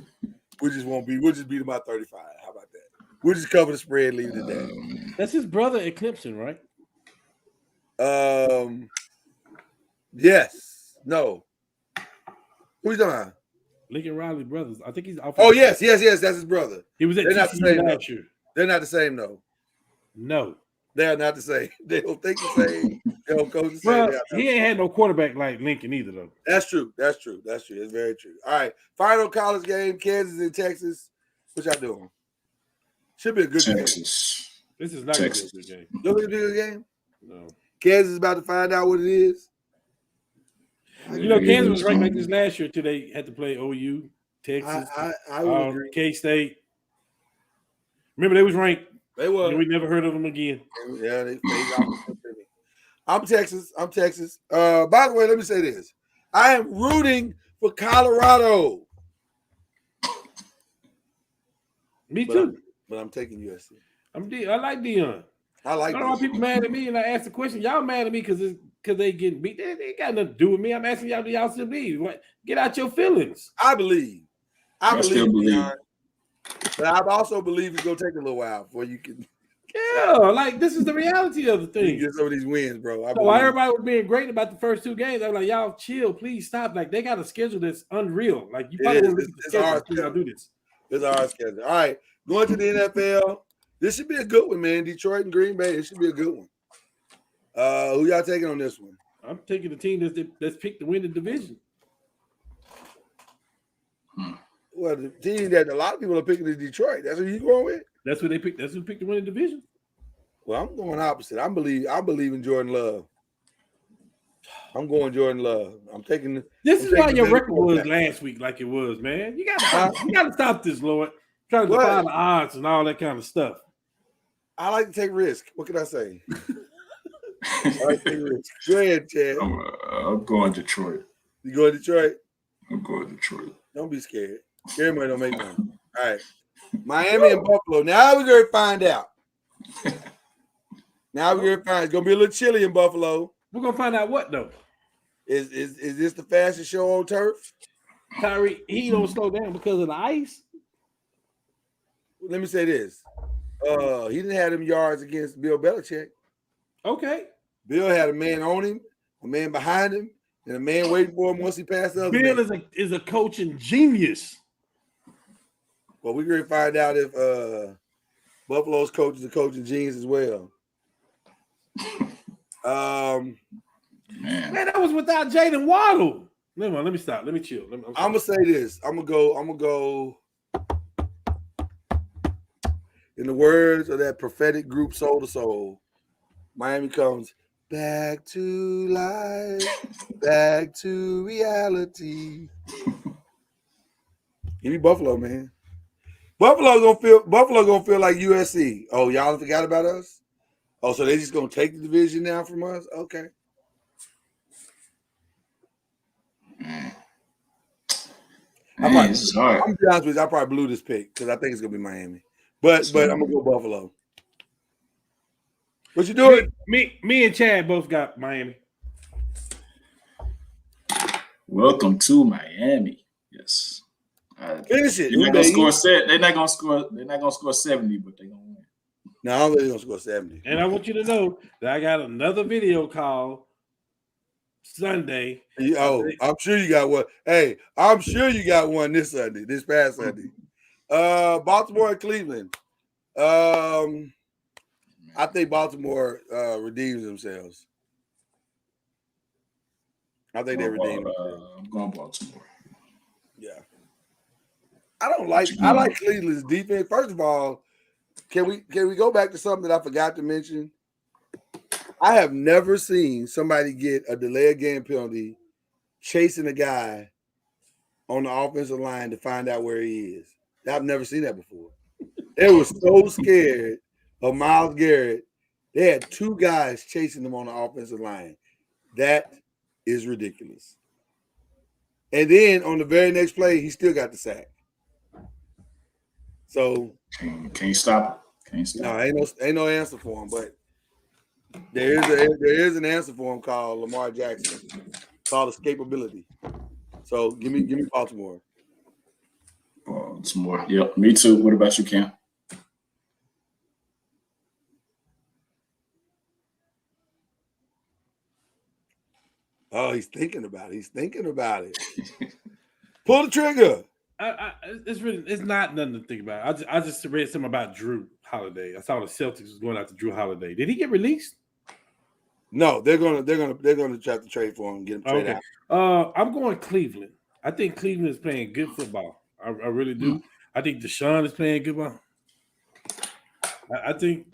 We'll just beat him by 35. How about that? We'll just cover the spread, leave it at that. That's his brother at Clemson, right? Yes. No. Who you talking about? Lincoln Riley brothers. I think he's. Oh yes. That's his brother. He was at TCU last year. They're not the same, though. No, they're not the same. They don't think the same. They don't coach the same. Well, he ain't had no quarterback like Lincoln either, though. That's true. It's very true. All right, final college game: Kansas and Texas. What y'all doing? Should be a good game. This is not Texas. a good game. Don't think it's a good game. No. Kansas is about to find out what it is. You know, Kansas was ranked like this last year till they had to play OU, Texas, I would agree. K-State. Remember, they was ranked. They were. And we never heard of them again. Yeah, they I'm Texas. By the way, let me say this. I am rooting for Colorado. Me too. But I'm taking USC. I like Dion. I don't know why people mad at me and I ask the question. Y'all mad at me because they getting beat. They ain't got nothing to do with me. I'm asking y'all, do y'all still believe? Get out your feelings. I believe. I still believe. Dion, but I also believe it's gonna take a little while before you can. Yeah, like this is the reality of the thing. Get some of these wins, bro. So while everybody was being great about the first two games, I was like, y'all chill, please stop. Like they got a schedule that's unreal. Like you probably want to look at the schedule. Y'all do this. It's our schedule. All right, going to the NFL. This should be a good one, man. Detroit and Green Bay. It should be a good one. Who y'all taking on this one? I'm taking the team that's picked to win the division. Well, the team that a lot of people are picking is Detroit. That's who you going with? That's what they picked. That's who picked to win the division. Well, I'm going opposite. I believe in Jordan Love. I'm going Jordan Love. This is why your record was last week like it was, man. You gotta stop this, Lord. Trying to defy the odds and all that kind of stuff. I like to take risks. What can I say? I like to take risks. Go ahead, Chad. I'm going Detroit. You going Detroit? I'm going Detroit. Don't be scared. Scary money don't make money. All right. Miami and Buffalo. Now we're going to find out. Now we're going to find. It's going to be a little chilly in Buffalo. We're going to find out what, though. Is this the fastest show on turf? Kyrie, he don't slow down because of the ice. Let me say this. He didn't have them yards against Bill Belichick. Okay. Bill had a man on him, a man behind him, and a man waiting for him once he passed the other Bill man. is a coaching genius. Well, we're going to find out if Buffalo's coach is a coaching genius as well. Man, Man, that was without Jaden Waddle. Never mind, let me stop. Let me chill. I'm gonna say this. I'm gonna go. In the words of that prophetic group, Soul to Soul, Miami comes back to life, back to reality. Give me Buffalo, man. Buffalo gonna feel like USC. Oh, y'all forgot about us? Oh, so they just gonna take the division now from us? Okay. Man, this is hard. I'm gonna be honest with you, I probably blew this pick because I think it's gonna be Miami. But I'm gonna go Buffalo. What you doing? Me and Chad both got Miami. Welcome to Miami. Yes. Finish it. They're not gonna score set. They're not gonna score 70, but they're gonna win. No, I don't think they're gonna score 70. And I want you to know that I got another video call Sunday. I'm sure you got one. Hey, I'm sure you got one this past Sunday. Baltimore and Cleveland. I think Baltimore redeems themselves. I think they redeem themselves. I'm going Baltimore. Yeah. I like Cleveland's defense. First of all, can we go back to something that I forgot to mention? I have never seen somebody get a delay of game penalty chasing a guy on the offensive line to find out where he is. I've never seen that before. They were so scared of Myles Garrett. They had two guys chasing them on the offensive line. That is ridiculous. And then on the very next play, he still got the sack. So can't stop it. Can't stop. No, ain't no answer for him, but there is an answer for him called Lamar Jackson, called escapability. So give me Baltimore. Baltimore. Yep, me too. What about you, Cam? Oh, he's thinking about it. Pull the trigger. It's not nothing to think about. I just read something about Drew Holiday. I saw the Celtics was going after Drew Holiday. Did he get released? No, they're gonna try to trade for him and get him traded out. I'm going Cleveland. I think Cleveland is playing good football. I really do. I think Deshaun is playing good ball. I think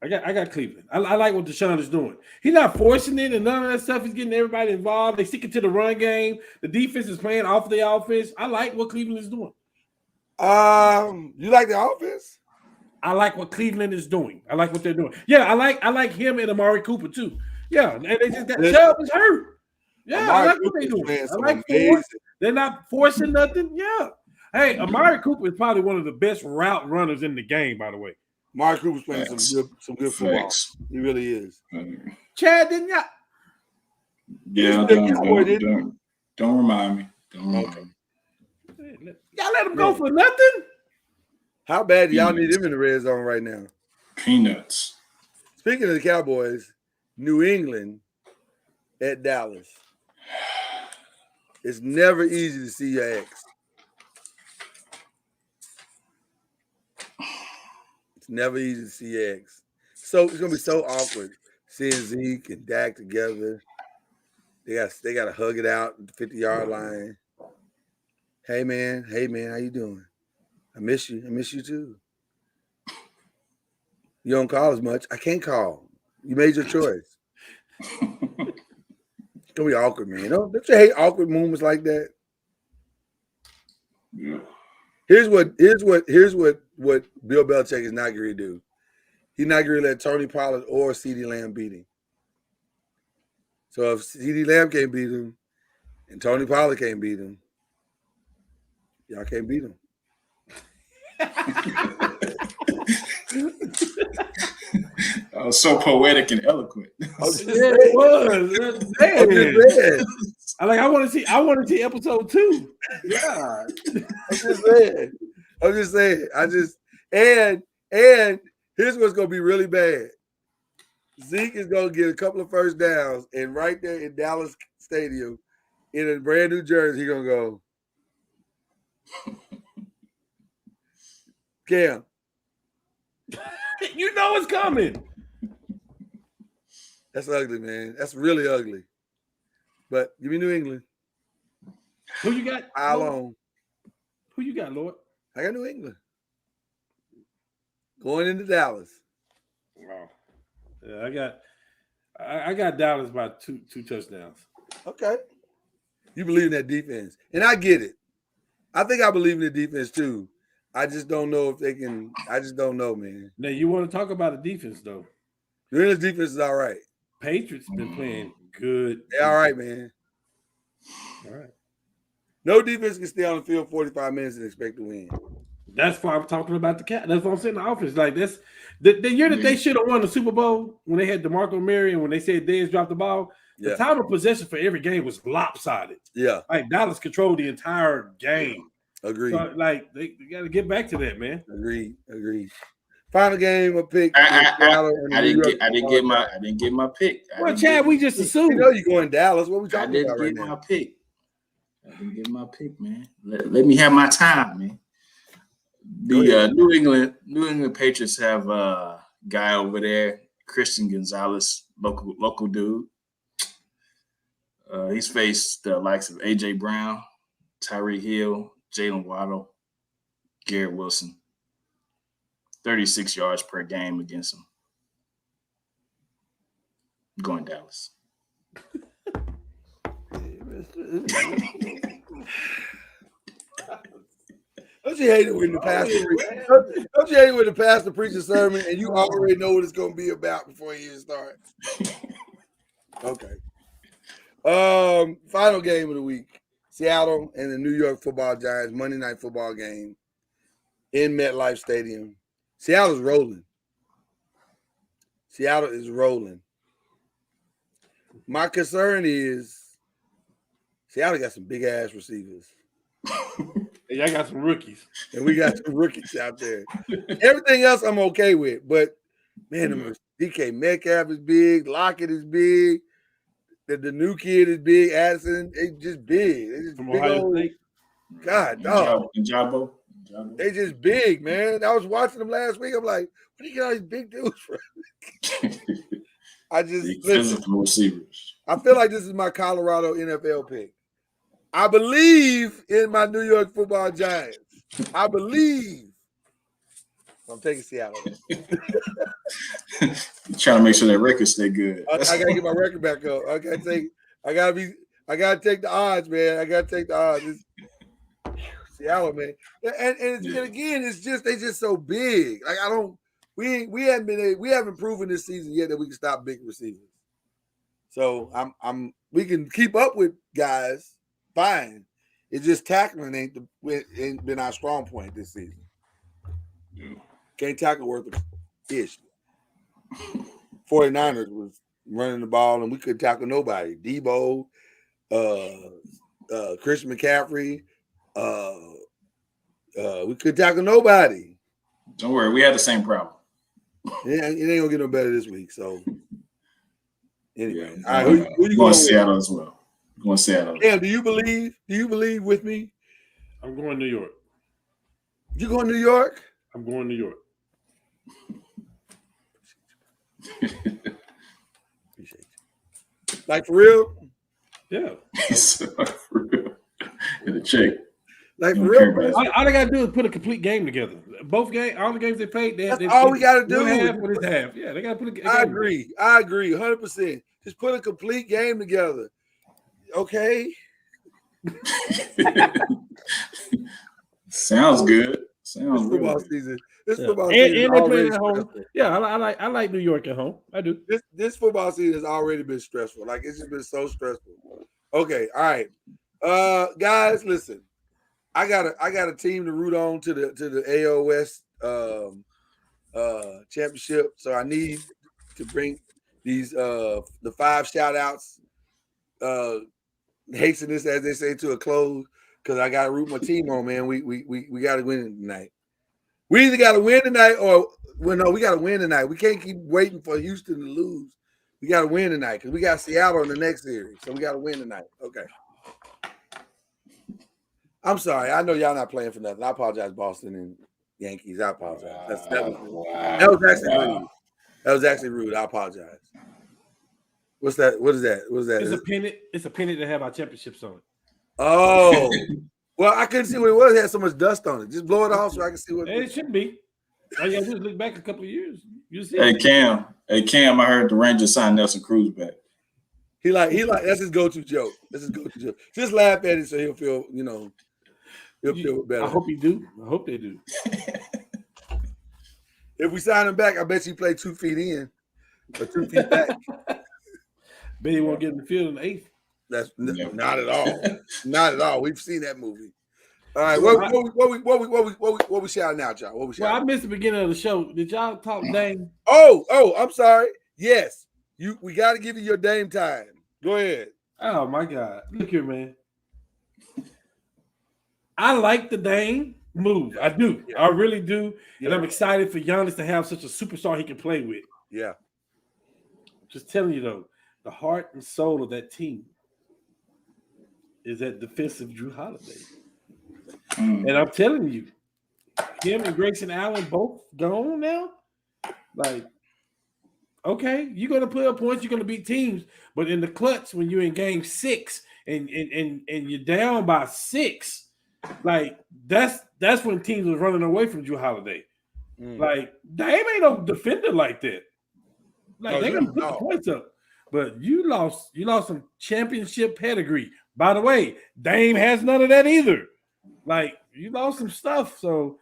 I got Cleveland. I like what Deshaun is doing. He's not forcing it and none of that stuff. He's getting everybody involved. They sticking to the run game. The defense is playing off the offense. I like what Cleveland is doing. You like the offense? I like what Cleveland is doing. I like what they're doing. Yeah, I like him and Amari Cooper too. Yeah, and they just got Chubb is hurt. Yeah, Amari I like Cooper what they're doing. I like amazing. They're not forcing nothing. Yeah. Hey, Amari Cooper is probably one of the best route runners in the game, by the way. Mark Cooper's playing some good football. He really is. Chad, didn't y'all? Yeah, don't remind me. Y'all let him go for nothing? How bad do y'all need him in the red zone right now? Peanuts. Speaking of the Cowboys, New England at Dallas. It's never easy to see your ex. Never easy to see your ex. So it's gonna be so awkward seeing Zeke and Dak together. They got to hug it out at the 50-yard line. Hey man, how you doing? I miss you. I miss you too. You don't call as much. I can't call. You made your choice. It's gonna be awkward, man. Don't you hate awkward moments like that? Yeah. Here's what Bill Belichick is not going to do. He's not going to let Tony Pollard or CeeDee Lamb beat him. So if CeeDee Lamb can't beat him and Tony Pollard can't beat him, y'all can't beat him. So poetic and eloquent. It was. I want to see episode 2. Yeah. I'm just saying. And here's what's gonna be really bad. Zeke is gonna get a couple of first downs, and right there in Dallas Stadium, in a brand new jersey, he's gonna go, Cam. You know it's coming. That's ugly, man. That's really ugly. But give me New England. Who you got? Alone. Who you got, Lord? I got New England. Going into Dallas. Wow. Yeah, I got Dallas by two touchdowns. Okay. You believe in that defense. And I get it. I think I believe in the defense too. I just don't know if they can. I just don't know, man. Now, you want to talk about the defense, though. New England's defense is all right. Patriots been playing good. They're all right, man. All right. No defense can stay on the field 45 minutes and expect to win. That's why I'm talking about the cat. That's what I'm saying. The offense, like that's the year that they should have won the Super Bowl when they had DeMarco Murray and when they said Dez dropped the ball. Yeah. The time of possession for every game was lopsided. Yeah. Like Dallas controlled the entire game. Agreed. So, like they got to get back to that, man. Agreed. Final game, a pick. I didn't get my pick. Well, Chad, we just assumed. You know you're going Dallas. What we talking about right now? I didn't get my pick, man. Let me have my time, man. The New England Patriots have a guy over there, Christian Gonzalez, local dude. He's faced the likes of AJ Brown, Tyreek Hill, Jalen Waddle, Garrett Wilson. 36 yards per game against him. I'm going Dallas. Don't you hate it when the pastor don't you hate it when the pastor preaches a sermon and you already know what it's going to be about before you even start? Okay. Final game of the week. Seattle and the New York Football Giants, Monday Night Football game in MetLife Stadium. Seattle's rolling. Seattle is rolling. My concern is Seattle got some big ass receivers. Y'all got some rookies. And we got some rookies out there. Everything else I'm okay with. But, man, DK Metcalf is big. Lockett is big. The new kid is big. Addison, they just big. They just From big Ohio old, State. God, dog. Njabo. They just big, man. I was watching them last week. I'm like, where do you get all these big dudes from? I just Big listen, physical receivers. I feel like this is my Colorado NFL pick. I believe in my New York Football Giants. I believe. I'm taking Seattle. Trying to make sure that record stay good. I gotta get my record back up. I gotta take the odds, man. I gotta take the odds. Seattle, man. And again, it's just they just so big. Like we haven't proven this season yet that we can stop big receivers. So we can keep up with guys, fine. It's just tackling ain't been our strong point this season. Yeah. Can't tackle worth a ish. 49ers was running the ball and we couldn't tackle nobody. Debo, Christian McCaffrey, we couldn't tackle nobody. Don't worry, we had the same problem. It ain't gonna get no better this week. So anyway, Yeah. all right, who you going going Seattle as well? Going Seattle. Cam, do you believe with me? I'm going New York. You going New York? I'm going New York. Appreciate you. Like for real? Yeah. And the check. Like for Don't real. care about man. it. All they gotta do is put a complete game together. Both games, all the games they played, That's all we gotta do. One half with his half. Yeah, they gotta put a game. I agree. 100%. Just put a complete game together. Okay. Sounds good. Sounds This football really good. season. This Yeah. football And season is they playing already at home. stressful. Yeah, I like New York at home. I do. This football season has already been stressful. Like it's just been so stressful. Okay, all right. Guys, listen. I got a team to root on to the AOS championship. So I need to bring these the 5 shout outs hasten this, as they say, to a close, because I gotta root my team on, man. We gotta win tonight. We either gotta win tonight or we gotta win tonight. We can't keep waiting for Houston to lose. We gotta win tonight because we got Seattle in the next series. So we gotta win tonight. Okay. I'm sorry. I know y'all not playing for nothing. I apologize, Boston and Yankees. I apologize. That was actually rude. That was actually rude. I apologize. What's that? What is that? What is that? It's a pennant. It's a pennant that have our championships on it. Oh, well, I couldn't see what it was. It had so much dust on it. Just blow it off so I can see what It should be. I just look back a couple of years. You see. Hey Cam, I heard the Rangers signed Nelson Cruz back. He like that's his go-to joke. That's his go-to joke. Just laugh at it so he'll feel, he'll feel better. I hope he do. I hope they do. If we sign him back, I bet you play 2 feet in or 2 feet back. Bet he won't get in the field in the 8th. That's not at all. Not at all. We've seen that movie. All right, what we shouting out, y'all? What we shouting? Well, I missed the beginning of the show. Did y'all talk Dame? Oh, I'm sorry. Yes, we got to give you your Dame time. Go ahead. Oh my God! Look here, man. I like the Dame move. I do. I really do. And I'm excited for Giannis to have such a superstar he can play with. Yeah. Just telling you though, the heart and soul of that team is that defensive Drew Holiday. And I'm telling you, him and Grayson Allen both gone now. Like, okay, you're gonna put up points, you're gonna beat teams, but in the clutch, when you're in game 6 and you're down by 6, like that's when teams was running away from Drew Holiday. Like, Dame ain't no defender like that. Like, they gonna put the points up. But you lost some championship pedigree. By the way, Dame has none of that either. Like, you lost some stuff. So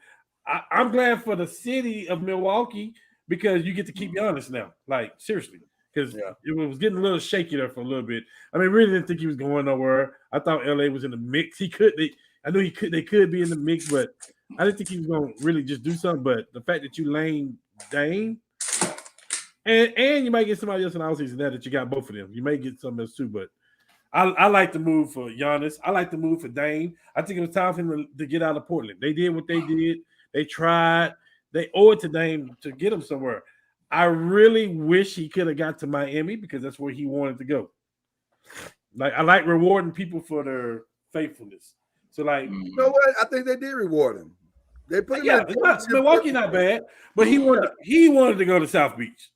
I'm glad for the city of Milwaukee because you get to keep Giannis now. Like, seriously. Because it was getting a little shaky there for a little bit. I mean, really didn't think he was going nowhere. I thought LA was in the mix. They could be in the mix, but I didn't think he was going to really just do something. But the fact that you lane Dame, and you might get somebody else in the offseason that you got both of them. You may get something else too, but I like the move for Giannis. I like the move for Dame. I think it was time for him to get out of Portland. They did what they did. They tried. They owe it to Dame to get him somewhere. I really wish he could have got to Miami because that's where he wanted to go. Like, I like rewarding people for their faithfulness. So, like, you know what? I think they did reward him. They put him in Milwaukee not bad, but he wanted to go to South Beach.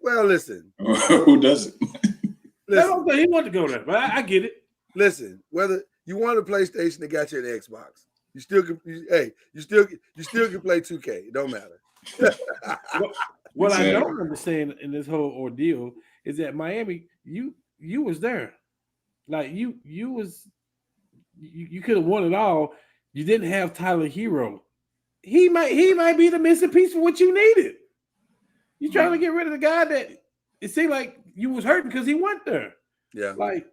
Well, listen. Who doesn't? Listen, he wanted to go there, but I get it. Listen, whether you want a PlayStation, they got you an Xbox. You still can. You still can play 2K. It don't matter. What I don't understand in this whole ordeal is that Miami, you was there, like you could have won it all. You didn't have Tyler Hero. He might be the missing piece for what you needed. You trying to get rid of the guy that it seemed like you was hurting because he went there. Yeah, like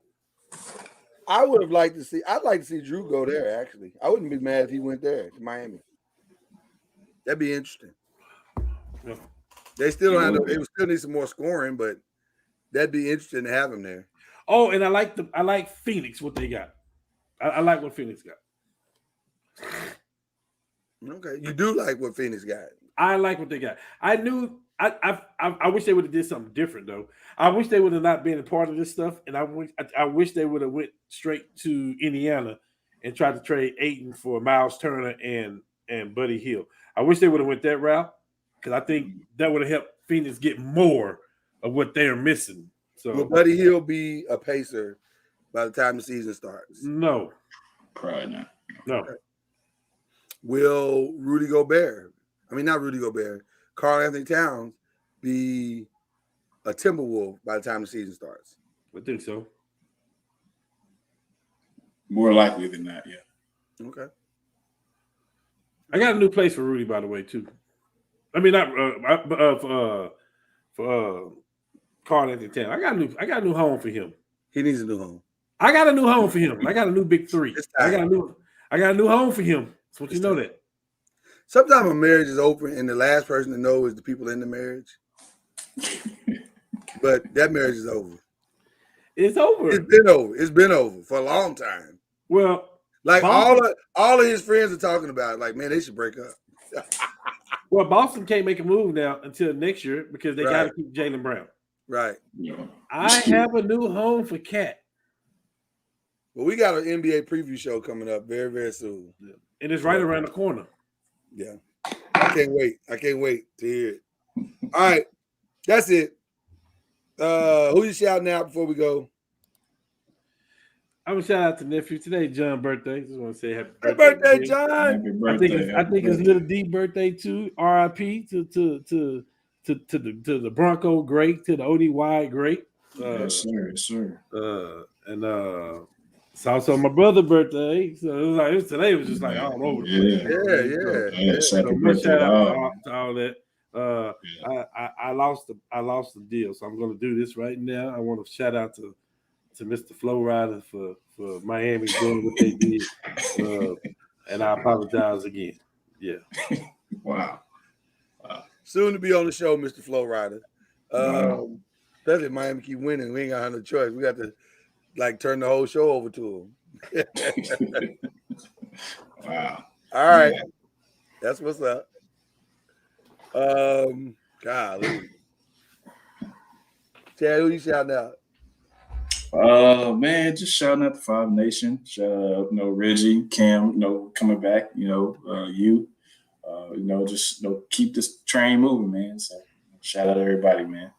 I would have liked to see. I'd like to see Drew go there. Actually, I wouldn't be mad if he went there to Miami. That'd be interesting. Yeah. They still don't have. They would still need some more scoring, but that'd be interesting to have him there. Oh, and I like Phoenix. What they got. I like what Phoenix got. Okay, you do like what Phoenix got. I like what they got. I knew. I wish they would have did something different though. I wish they would have not been a part of this stuff, and I wish they would have went straight to Indiana and tried to trade Ayton for Miles Turner and Buddy Hield. I wish they would have went that route because I think that would have helped Phoenix get more of what they are missing. So will Buddy Hield be a pacer by the time the season starts? No. Probably not. No. Will Rudy Gobert, not Rudy Gobert, Karl Anthony Towns be a Timberwolf by the time the season starts? I think so. More likely than not, yeah. Okay. I got a new place for Rudy, by the way, too. I mean, not for Karl Anthony Towns. I got a new home for him. He needs a new home. I got a new home for him. I got a new big three. I got a new home for him. That's what you know that. Sometimes a marriage is open and the last person to know is the people in the marriage. But that marriage is over. It's over. It's been over. It's been over for a long time. Well, like Boston, all of his friends are talking about it. Like, man, they should break up. Well, Boston can't make a move now until next year because they got to keep Jaylen Brown. Right. Yeah. I have a new home for Cat. Well, we got an NBA preview show coming up very, very soon. Yeah. And it's right around the corner. Yeah. I can't wait. I can't wait to hear it. All right. That's it. Who you shouting out before we go? I'm gonna shout out to nephew today, John's birthday. Just want to say happy birthday, John. Happy birthday. I think it's Little D birthday too. R.I.P. to the Bronco great, to the ODY great. Yes, sir. Yes, sir. And it's also my brother's birthday. So it was like today was just like all over the place. Yeah. So much shout out to all that. I lost the deal, so I'm gonna do this right now. I want to shout out to Mr. Flow Rider for Miami doing what they did, and I apologize again. Yeah. Wow. Soon to be on the show, Mr. Flow Rider. Especially if Miami keep winning, we ain't got no choice. We got to turn the whole show over to him. Wow. All right, that's what's up. Golly. Chad, who you shouting out? Man, just shouting out the Five Nation. Shout out, Reggie, Cam, coming back, you. Just keep this train moving, man. So shout out to everybody, man.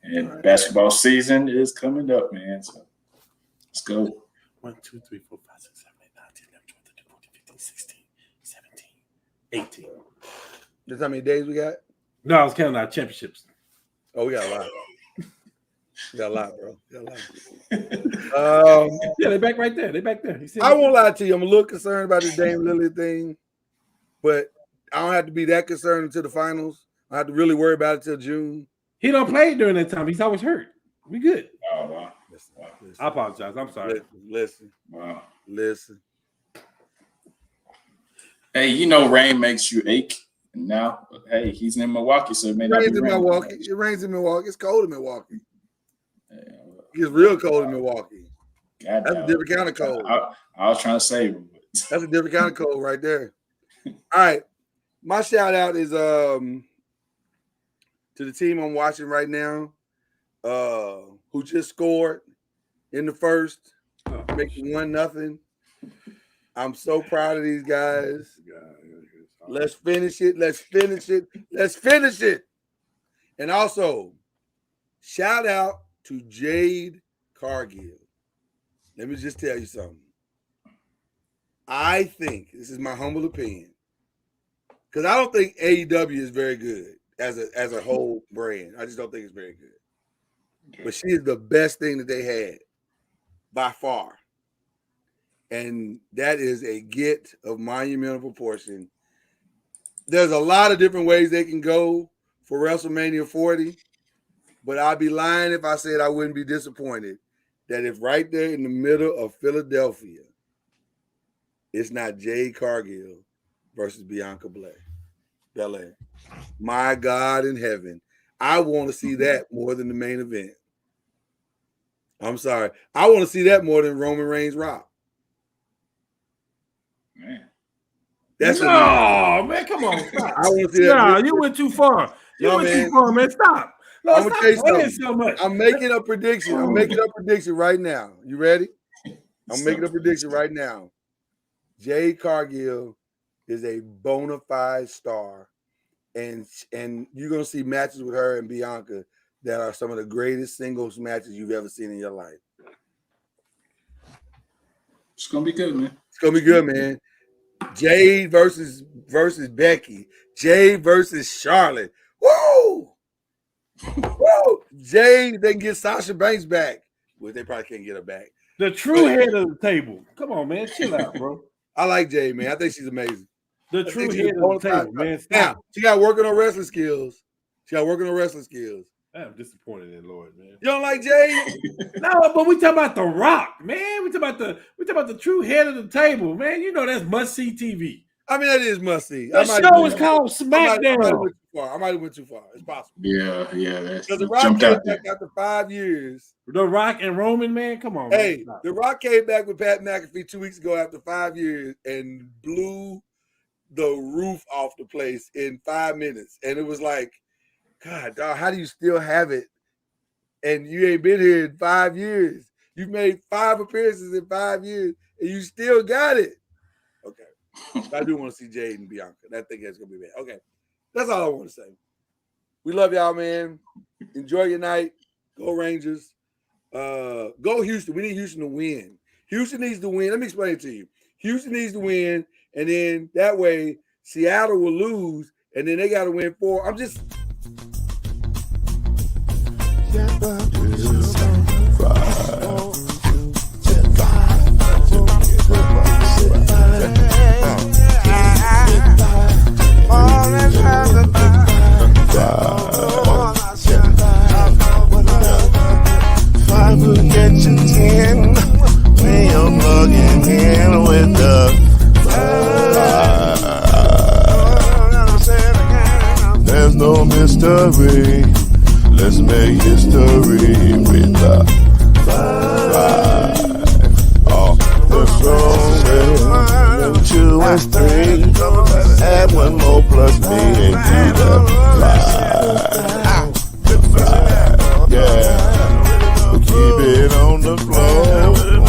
And basketball season is coming up, man. So let's go. 1, 2, 3, 4, 5, 6, 7, 8, 9, 10, 11, 12, 13, 14, 15, 16, 17, 18. That's how many days we got? No, I was counting our championships. Oh, we got a lot. We got a lot, bro. We got a lot. Yeah, they back right there. They back there. I won't lie to you. I'm a little concerned about the Dame Lillard thing, but I don't have to be that concerned until the finals. I have to really worry about it till June. He don't play during that time. He's always hurt. We good. Oh, wow. Listen. I apologize. I'm sorry. Listen. Wow. Listen. Hey, rain makes you ache. And now, hey, he's in Milwaukee, so it may not be raining. It rains in Milwaukee. It's cold in Milwaukee. Yeah, well, It gets real cold in Milwaukee. God, That's a different kind of cold. I was trying to save him. That's a different kind of cold right there. All right. My shout out is to the team I'm watching right now, who just scored in the first, making 1-0. I'm so proud of these guys. Let's finish it. Let's finish it. Let's finish it. And also, shout out to Jade Cargill. Let me just tell you something. I think, this is my humble opinion, because I don't think AEW is very good as a whole brand. I just don't think it's very good. But she is the best thing that they had by far. And that is a get of monumental proportion. There's a lot of different ways they can go for WrestleMania 40, but I'd be lying if I said I wouldn't be disappointed that if right there in the middle of Philadelphia, it's not Jade Cargill versus Bianca Belair. My God in heaven. I want to see that more than the main event. I'm sorry. I want to see that more than Roman Reigns Rock. Man. That's man, come on. Stop. I want to see that. Nah, you went too far. Too far, man. Stop. No, I'm gonna tell you something. So much. I'm making a prediction. I'm making a prediction right now. You ready? I'm making a prediction right now. Jade Cargill is a bona fide star, and you're gonna see matches with her and Bianca that are some of the greatest singles matches you've ever seen in your life. It's gonna be good, man. It's gonna be good, man. Jade versus Becky. Jade versus Charlotte. Woo! Woo! Jade, they can get Sasha Banks back. Well, they probably can't get her back. The true head of the table. Come on, man. Chill out, bro. I like Jade, man. I think she's amazing. The true head of the table, man. Now, she got working on wrestling skills. I'm disappointed in Lloyd, man. You don't like Jade? No, but we talking about The Rock, man. We talking about the true head of the table, man. You know that's must-see TV. I mean, that is must-see. The show is called SmackDown. I might have went too far. It's possible. Yeah, that's because The Rock came back after 5 years. The Rock and Roman, man, come on. Hey, man. The Rock came back with Pat McAfee 2 weeks ago after 5 years and blew the roof off the place in 5 minutes. And it was like, God, dog, how do you still have it? And you ain't been here in 5 years. You've made 5 appearances in 5 years, and you still got it. Okay. I do want to see Jade and Bianca. That thing is going to be bad. Okay. That's all I want to say. We love y'all, man. Enjoy your night. Go Rangers. Go Houston. We need Houston to win. Houston needs to win. Let me explain it to you. Houston needs to win, and then that way Seattle will lose, and then they got to win 4. I'm just... There's no mystery. Let's make history with the 5. Off the throne, 2 and 3. Add 1 more plus me and do the 5. Yeah, keep it on the floor.